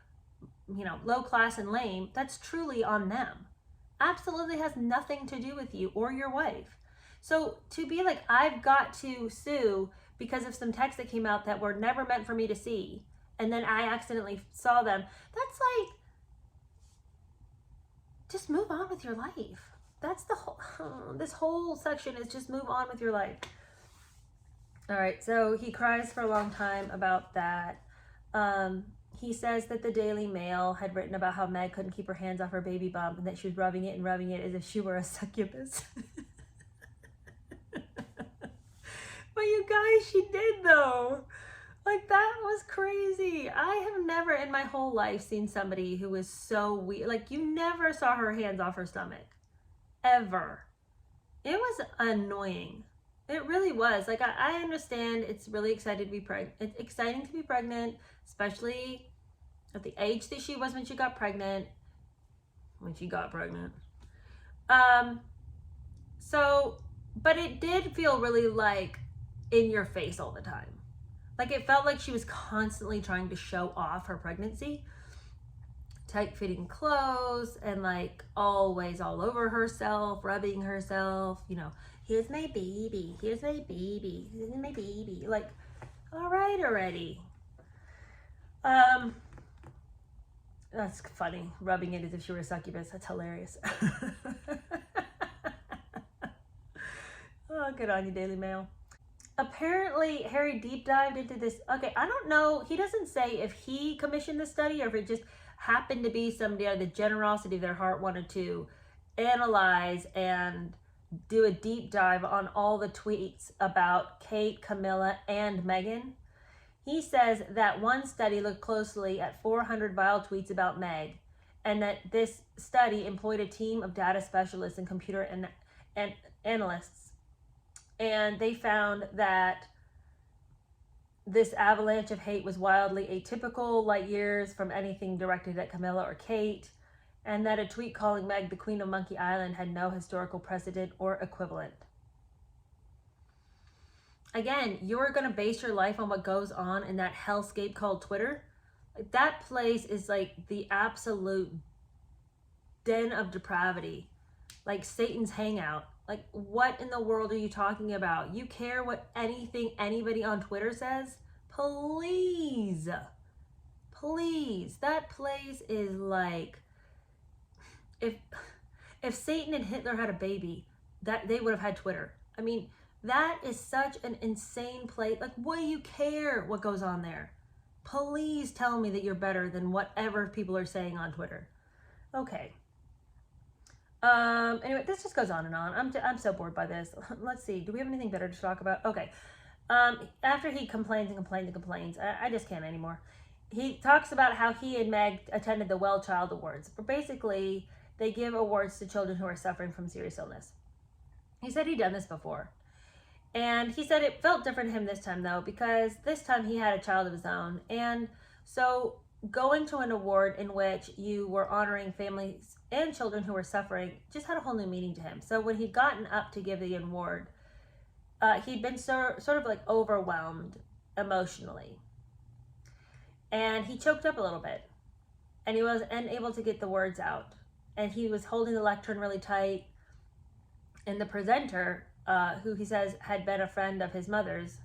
low class and lame, that's truly on them. Absolutely has nothing to do with you or your wife. So to be like, I've got to sue because of some texts that came out that were never meant for me to see, and then I accidentally saw them, that's like, just move on with your life. That's the whole, this whole section is just move on with your life. All right, so he cries for a long time about that. He says that the Daily Mail had written about how Meg couldn't keep her hands off her baby bump and that she was rubbing it as if she were a succubus. But you guys, she did though. Like, that was crazy. I have never in my whole life seen somebody who was so weird. Like, you never saw her hands off her stomach. Ever. It was annoying. It really was. Like, I understand it's really exciting to be pregnant. It's exciting to be pregnant, especially at the age that she was when she got pregnant. But it did feel really like in your face all the time. Like, it felt like she was constantly trying to show off her pregnancy. Tight-fitting clothes and, like, always all over herself, rubbing herself, here's my baby, here's my baby, here's my baby. Like, all right already. That's funny. Rubbing it as if she were a succubus. That's hilarious. Oh, good on you, Daily Mail. Apparently, Harry deep dived into this. Okay, I don't know. He doesn't say if he commissioned the study or if it just happened to be somebody out of the generosity of their heart wanted to analyze and do a deep dive on all the tweets about Kate, Camilla, and Meghan. He says that one study looked closely at 400 vile tweets about Meg, and that this study employed a team of data specialists and computer and analysts. And they found that this avalanche of hate was wildly atypical, light years from anything directed at Camilla or Kate, and that a tweet calling Meg the Queen of Monkey Island had no historical precedent or equivalent. Again, you're going to base your life on what goes on in that hellscape called Twitter. That place is like the absolute den of depravity, like Satan's hangout. Like, what in the world are you talking about? You care what anything anybody on Twitter says? Please. Please. That place is like, if Satan and Hitler had a baby, that they would have had Twitter. I mean, that is such an insane place. Like, what do you care what goes on there? Please tell me that you're better than whatever people are saying on Twitter. Okay. Anyway, this just goes on and on. I'm so bored by this. Let's see. Do we have anything better to talk about? Okay. After he complains and complains and complains, I just can't anymore. He talks about how he and Meg attended the Well Child Awards. But basically, they give awards to children who are suffering from serious illness. He said he'd done this before. And he said it felt different to him this time, though, because this time he had a child of his own. And so going to an award in which you were honoring families and children who were suffering just had a whole new meaning to him. So when he'd gotten up to give the award, he'd been sort of like overwhelmed emotionally. And he choked up a little bit. And he was unable to get the words out. And he was holding the lectern really tight. And the presenter, who he says had been a friend of his mother's,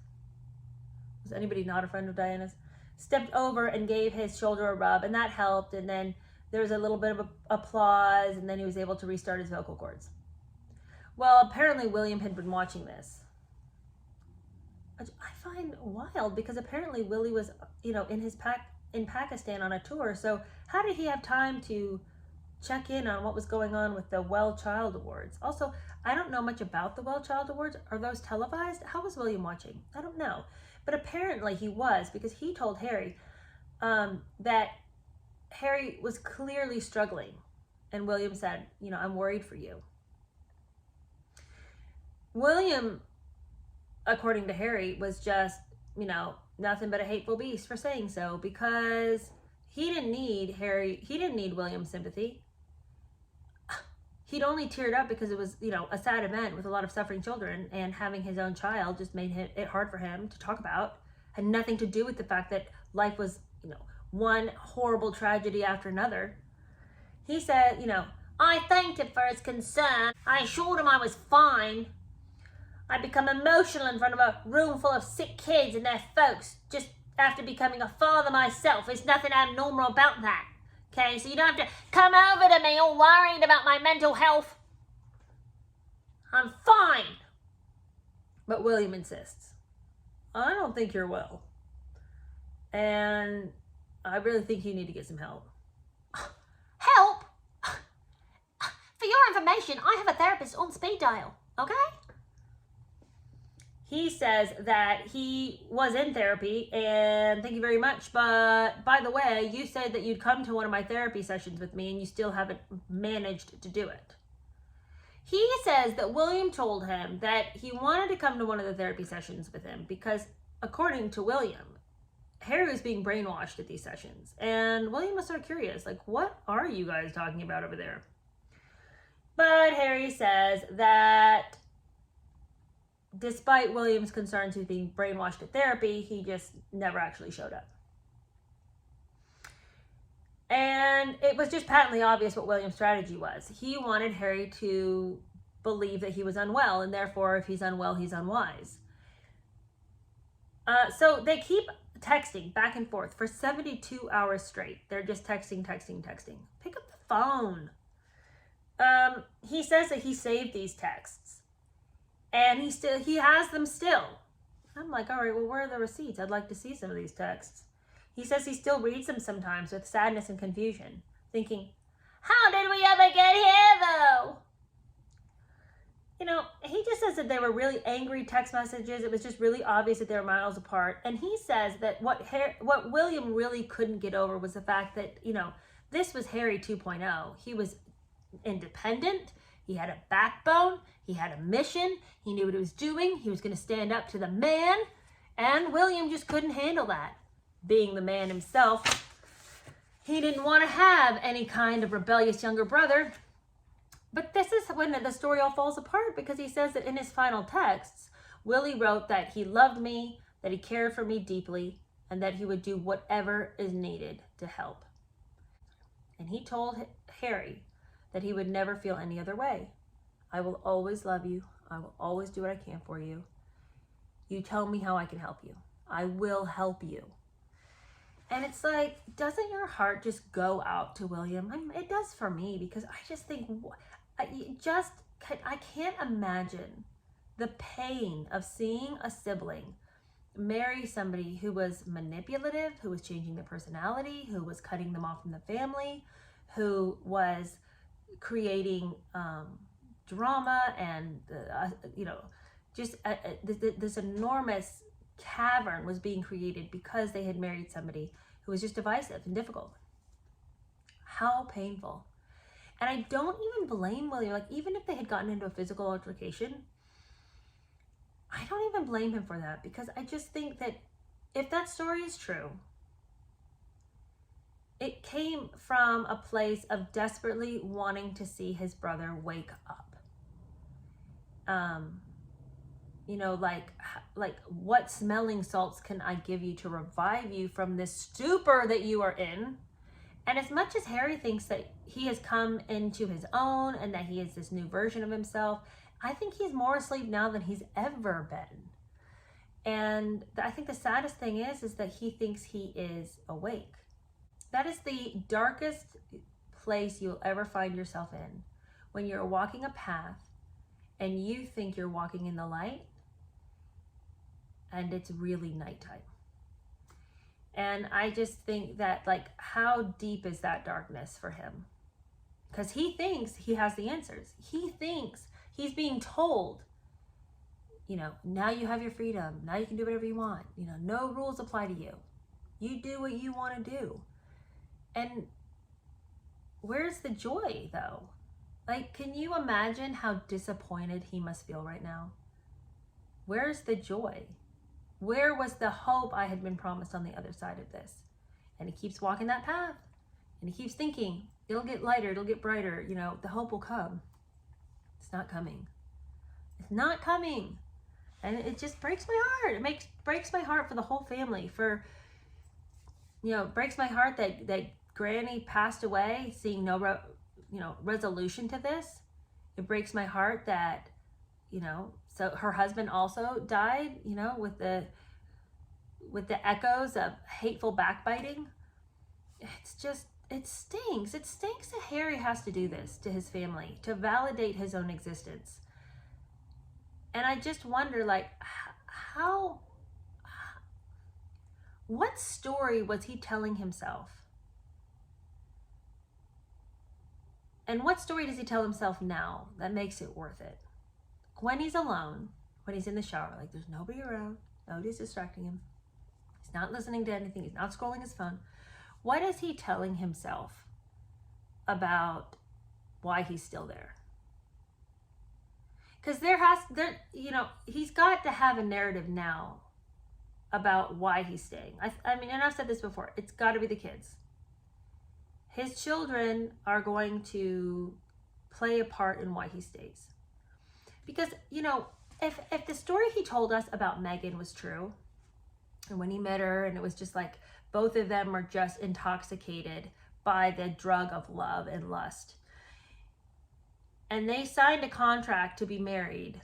was anybody not a friend of Diana's, stepped over and gave his shoulder a rub, and that helped. And then there was a little bit of applause, and then he was able to restart his vocal cords. Well, apparently William had been watching this. Which I find wild, because apparently Willie was, in Pakistan on a tour. So how did he have time to check in on what was going on with the Well Child Awards? Also, I don't know much about the Well Child Awards. Are those televised? How was William watching? I don't know. But apparently he was, because he told Harry that Harry was clearly struggling. And William said, I'm worried for you. William, according to Harry, was just, nothing but a hateful beast for saying so, because he didn't need William's sympathy. he'd only teared up because it was, a sad event with a lot of suffering children, and having his own child just made it hard for him to talk about. Had nothing to do with the fact that life was, one horrible tragedy after another. He said, I thanked him for his concern. I assured him I was fine. I become emotional in front of a room full of sick kids and their folks just after becoming a father myself. There's nothing abnormal about that. Okay, so you don't have to come over to me all worried about my mental health. I'm fine. But William insists, I don't think you're well. And I really think you need to get some help. Help? For your information, I have a therapist on speed dial, okay? He says that he was in therapy, and thank you very much, but by the way, you said that you'd come to one of my therapy sessions with me, and you still haven't managed to do it. He says that William told him that he wanted to come to one of the therapy sessions with him because, according to William, Harry was being brainwashed at these sessions, and William was sort of curious, like, what are you guys talking about over there? But Harry says that despite William's concerns with being brainwashed at therapy, he just never actually showed up. And it was just patently obvious what William's strategy was. He wanted Harry to believe that he was unwell, and therefore, if he's unwell, he's unwise. So they keep texting back and forth for 72 hours straight. They're just texting. Pick up the phone. He says that he saved these texts, and he has them still. I'm like, all right, well, where are the receipts? I'd like to see some of these texts. He says he still reads them sometimes with sadness and confusion, thinking, how did we ever get here, though? He just says that they were really angry text messages. It was just really obvious that they were miles apart. And he says that what William really couldn't get over was the fact that, this was Harry 2.0. He was independent. He had a backbone. He had a mission. He knew what he was doing. He was going to stand up to the man. And William just couldn't handle that. Being the man himself, he didn't want to have any kind of rebellious younger brother. But this is when the story all falls apart, because he says that in his final texts, Willie wrote that he loved me, that he cared for me deeply, and that he would do whatever is needed to help. And he told Harry that he would never feel any other way. I will always love you. I will always do what I can for you. You tell me how I can help you. I will help you. And it's like, doesn't your heart just go out to William? It does for me, because I just think, I can't imagine the pain of seeing a sibling marry somebody who was manipulative, who was changing their personality, who was cutting them off from the family, who was creating drama and, this enormous cavern was being created because they had married somebody who was just divisive and difficult. How painful. And I don't even blame William. Like, even if they had gotten into a physical altercation, I don't even blame him for that, because I just think that if that story is true, it came from a place of desperately wanting to see his brother wake up. Like what smelling salts can I give you to revive you from this stupor that you are in? And as much as Harry thinks that he has come into his own and that he is this new version of himself, I think he's more asleep now than he's ever been. And I think the saddest thing is that he thinks he is awake. That is the darkest place you'll ever find yourself in, when you're walking a path and you think you're walking in the light, and it's really nighttime. And I just think that, like, how deep is that darkness for him? Because he thinks he has the answers. He thinks he's being told, now you have your freedom. Now you can do whatever you want. No rules apply to you. You do what you want to do. And where's the joy, though? Like, can you imagine how disappointed he must feel right now? Where's the joy? Where was the hope I had been promised on the other side of this? And he keeps walking that path, and he keeps thinking, it'll get lighter, it'll get brighter, the hope will come. It's not coming. It's not coming. And it just breaks my heart. It breaks my heart for the whole family. Breaks my heart that Granny passed away, seeing no resolution to this. It breaks my heart that, so her husband also died, with the echoes of hateful backbiting. It stinks. It stinks that Harry has to do this to his family to validate his own existence. And I just wonder, like, what story was he telling himself? And what story does he tell himself now that makes it worth it? When he's alone, when he's in the shower, like there's nobody around, nobody's distracting him. He's not listening to anything. He's not scrolling his phone. What is he telling himself about why he's still there? Because he's got to have a narrative now about why he's staying. I mean, and I've said this before, it's got to be the kids. His children are going to play a part in why he stays. Because, if the story he told us about Meghan was true, and when he met her, and it was just like both of them were just intoxicated by the drug of love and lust, and they signed a contract to be married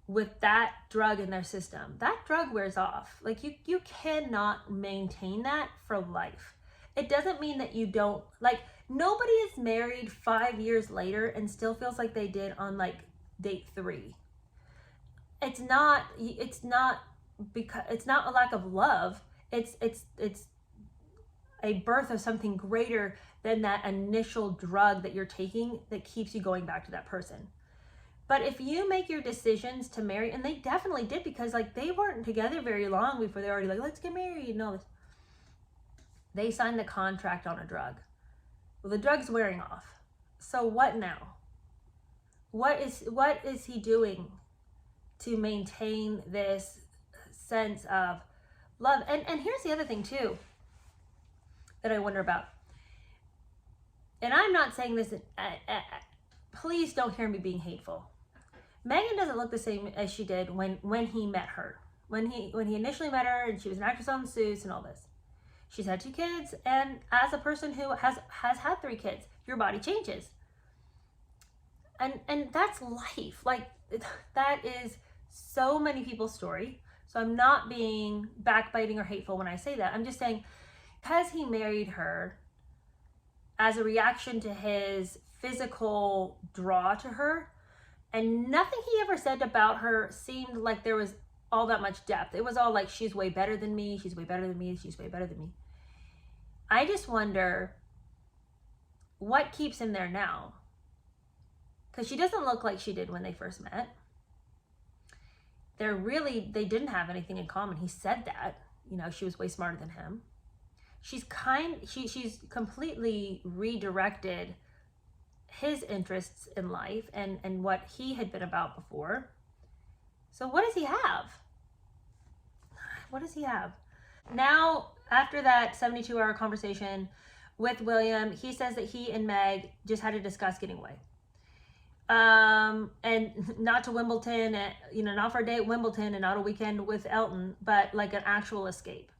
with that drug in their system, that drug wears off. Like you cannot maintain that for life. It doesn't mean that you don't, like, nobody is married 5 years later and still feels like they did on like date 3. It's not because it's not a lack of love. It's a birth of something greater than that initial drug that you're taking that keeps you going back to that person. But if you make your decisions to marry, and they definitely did, because like they weren't together very long before they were already like, let's get married and all this. They signed the contract on a drug. Well, the drug's wearing off. So what now? What is he doing to maintain this sense of love? And here's the other thing too that I wonder about. And I'm not saying this, please don't hear me being hateful. Meghan doesn't look the same as she did when he met her. When he initially met her and she was an actress on Suits and all this. She's had 2 kids, and as a person who has had 3 kids, your body changes. And that's life. Like, that is so many people's story. So I'm not being backbiting or hateful when I say that. I'm just saying, because he married her as a reaction to his physical draw to her, and nothing he ever said about her seemed like there was all that much depth. It was all like, she's way better than me, she's way better than me, she's way better than me. I just wonder what keeps him there now. Because she doesn't look like she did when they first met. They didn't have anything in common. He said that, she was way smarter than him. She's completely redirected his interests in life and what he had been about before. So what does he have? What does he have? Now, after that 72-hour conversation with William, he says that he and Meg just had to discuss getting away. And not to Wimbledon, not for a day at Wimbledon and not a weekend with Elton, but like an actual escape.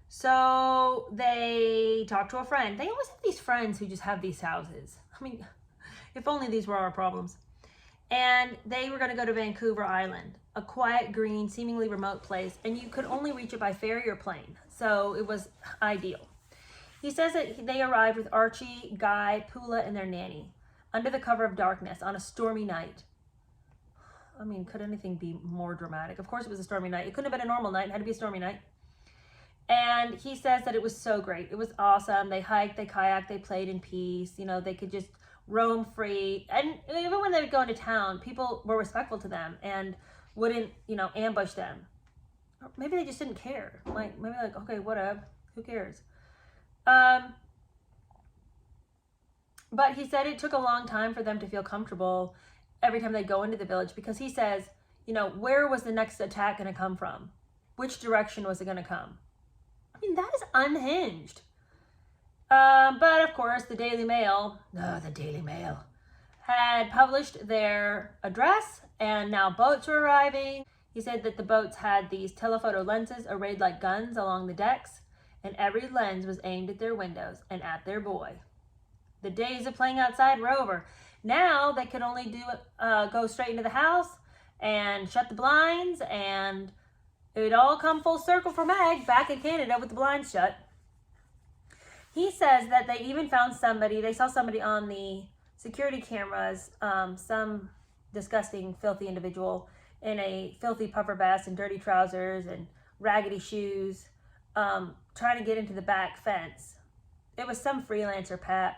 So they talked to a friend. They always have these friends who just have these houses. I mean, if only these were our problems. And they were going to go to Vancouver Island, a quiet, green, seemingly remote place, and you could only reach it by ferry or plane. So it was ideal. He says that they arrived with Archie, Guy, Pula, and their nanny under the cover of darkness on a stormy night. I mean, could anything be more dramatic? Of course it was a stormy night. It couldn't have been a normal night. It had to be a stormy night. And he says that it was so great. It was awesome. They hiked, they kayaked, they played in peace. They could just roam free. And even when they would go into town, people were respectful to them and wouldn't, ambush them. Or maybe they just didn't care. Like, maybe like, okay, whatever. Who cares? But he said it took a long time for them to feel comfortable every time they go into the village, because he says, where was the next attack going to come from? Which direction was it going to come? I mean, that is unhinged. But of course, the Daily Mail had published their address, and now boats were arriving. He said that the boats had these telephoto lenses arrayed like guns along the decks, and every lens was aimed at their windows and at their boy. The days of playing outside were over. Now they could only go straight into the house and shut the blinds, and it would all come full circle for Meg back in Canada with the blinds shut. He says that they even found somebody, they saw somebody on the security cameras, some disgusting, filthy individual in a filthy puffer vest and dirty trousers and raggedy shoes, trying to get into the back fence. It was some freelancer pep,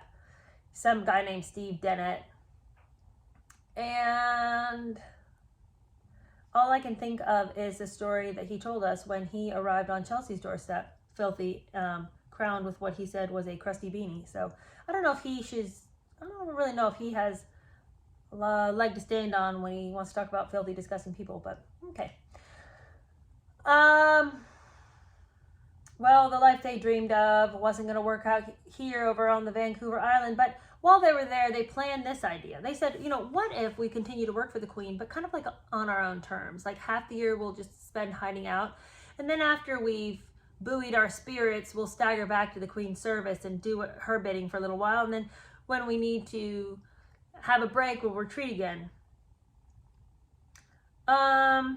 some guy named Steve Dennett. And all I can think of is the story that he told us when he arrived on Chelsea's doorstep, filthy, crowned with what he said was a crusty beanie. So I don't really know if he has a leg to stand on when he wants to talk about filthy, disgusting people, but okay. Well, the life they dreamed of wasn't going to work out here over on the Vancouver Island, but while they were there, they planned this idea. They said, what if we continue to work for the Queen, but kind of like on our own terms? Like half the year we'll just spend hiding out, and then after we've buoyed our spirits, we'll stagger back to the Queen's service and do her bidding for a little while, and then when we need to have a break, we'll retreat again. But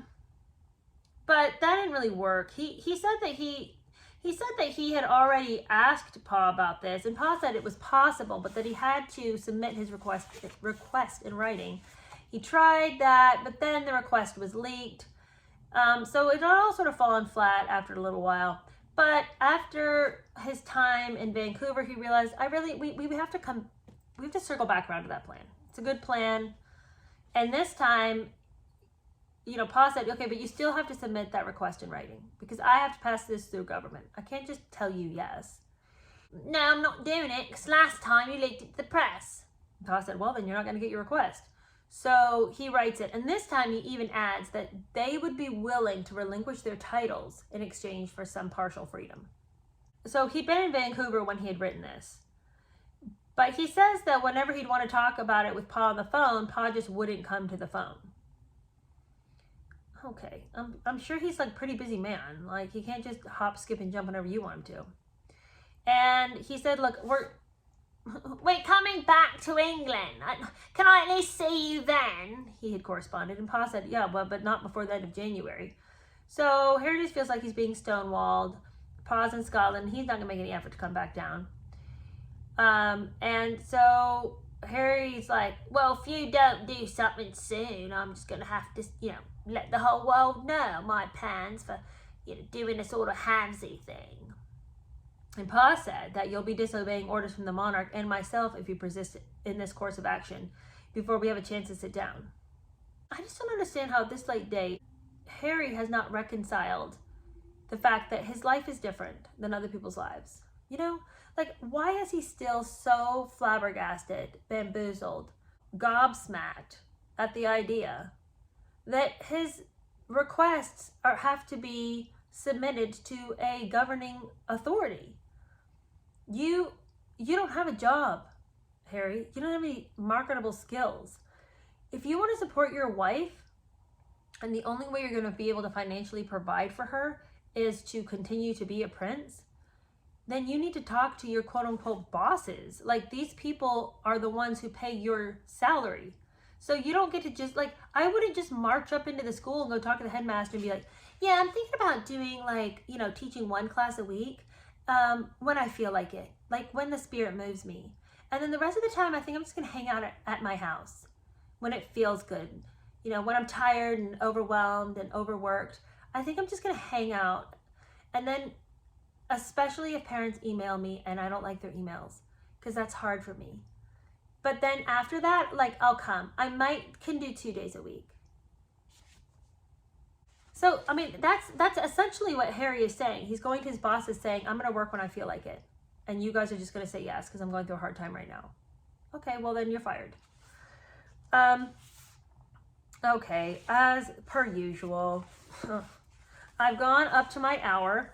that didn't really work. He said that he had already asked Pa about this, and Pa said it was possible, but that he had to submit his request in writing. He tried that, but then the request was leaked. So it all sort of fallen flat after a little while. But after his time in Vancouver, he realized, we have to circle back around to that plan. It's a good plan. And this time, Pa said, okay, but you still have to submit that request in writing because I have to pass this through government. I can't just tell you yes. No, I'm not doing it because last time you leaked it to the press. Pa said, well, then you're not going to get your request. So he writes it. And this time he even adds that they would be willing to relinquish their titles in exchange for some partial freedom. So he'd been in Vancouver when he had written this. But he says that whenever he'd want to talk about it with Pa on the phone, Pa just wouldn't come to the phone. Okay, I'm sure he's like a pretty busy man. Like he can't just hop, skip, and jump whenever you want him to. And he said, look, we're coming back to England. Can I at least see you then? He had corresponded, and Pa said, yeah, but not before the end of January. So Harry just feels like he's being stonewalled. Pa's in Scotland. He's not going to make any effort to come back down. And so Harry's like, well, if you don't do something soon, I'm just going to have to, let the whole world know my plans for, doing a sort of halvesy thing. And Pa said that you'll be disobeying orders from the monarch and myself if you persist in this course of action before we have a chance to sit down. I just don't understand how at this late date, Harry has not reconciled the fact that his life is different than other people's lives. Why is he still so flabbergasted, bamboozled, gobsmacked at the idea that his requests have to be submitted to a governing authority? You don't have a job, Harry. You don't have any marketable skills. If you want to support your wife, and the only way you're going to be able to financially provide for her is to continue to be a prince, then you need to talk to your quote-unquote bosses. These people are the ones who pay your salary. So you don't get to just, I wouldn't just march up into the school and go talk to the headmaster and be like, yeah, I'm thinking about doing, teaching one class a week when I feel like it, when the spirit moves me. And then the rest of the time, I think I'm just going to hang out at my house when it feels good. When I'm tired and overwhelmed and overworked, I think I'm just going to hang out. And then, especially if parents email me and I don't like their emails, because that's hard for me. But then after that, I'll come. I can do 2 days a week. So, that's essentially what Harry is saying. He's going to his bosses saying, I'm going to work when I feel like it. And you guys are just going to say yes, because I'm going through a hard time right now. Okay, well then you're fired. Okay, as per usual, I've gone up to my hour.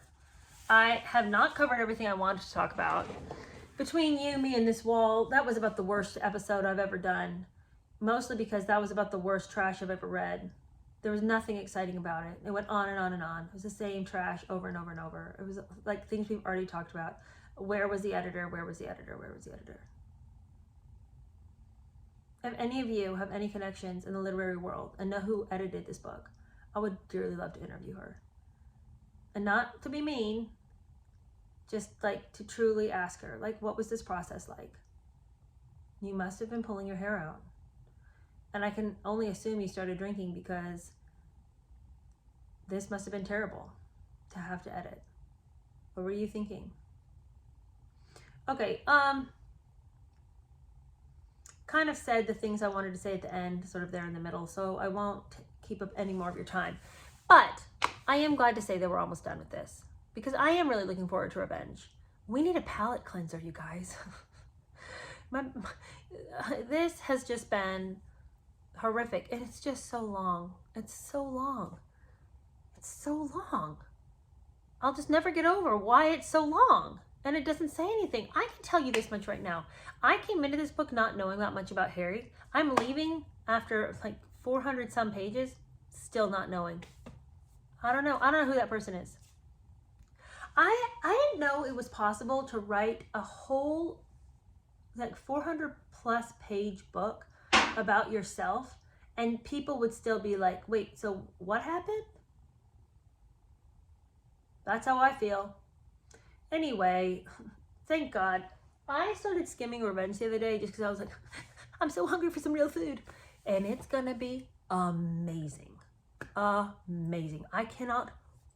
I have not covered everything I wanted to talk about. Between you, me, and this wall, that was about the worst episode I've ever done. mostly because that was about the worst trash I've ever read. There was nothing exciting about it. It went on and on and on. It was the same trash over and over and over. It was like things we've already talked about. Where was the editor? Where was the editor? Where was the editor? If any of you have any connections in the literary world and know who edited this book, I would dearly love to interview her. And not to be mean, just like to truly ask her, like, what was this process like? You must have been pulling your hair out. And I can only assume you started drinking because this must have been terrible to have to edit. What were you thinking? Okay, kind of said the things I wanted to say at the end, sort of there in the middle, so I won't keep up any more of your time. But I am glad to say that we're almost done with this, because I am really looking forward to Revenge. We need a palate cleanser, you guys. This has just been horrific, and it's just so long. It's so long. It's so long. I'll just never get over why it's so long. And it doesn't say anything. I can tell you this much right now. I came into this book not knowing that much about Harry. I'm leaving after like 400 some pages, still not knowing. I don't know who that person is. I didn't know it was possible to write a whole like 400 plus page book about yourself and people would still be like, wait, so what happened? That's how I feel. Anyway, thank God. I started skimming Revenge the other day just because I was like, I'm so hungry for some real food. And it's gonna be amazing. Amazing. I cannot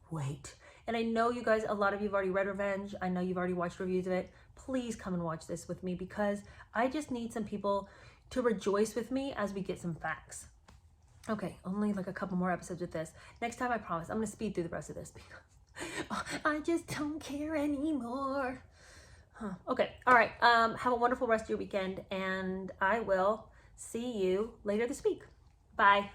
wait. And I know you guys, a lot of you have already read Revenge. I know you've already watched reviews of it. Please come and watch this with me because I just need some people to rejoice with me as we get some facts. Okay, only like a couple more episodes with this. Next time, I promise, I'm gonna speed through the rest of this. I just don't care anymore. Okay, all right. Have a wonderful rest of your weekend, and I will see you later this week. Bye.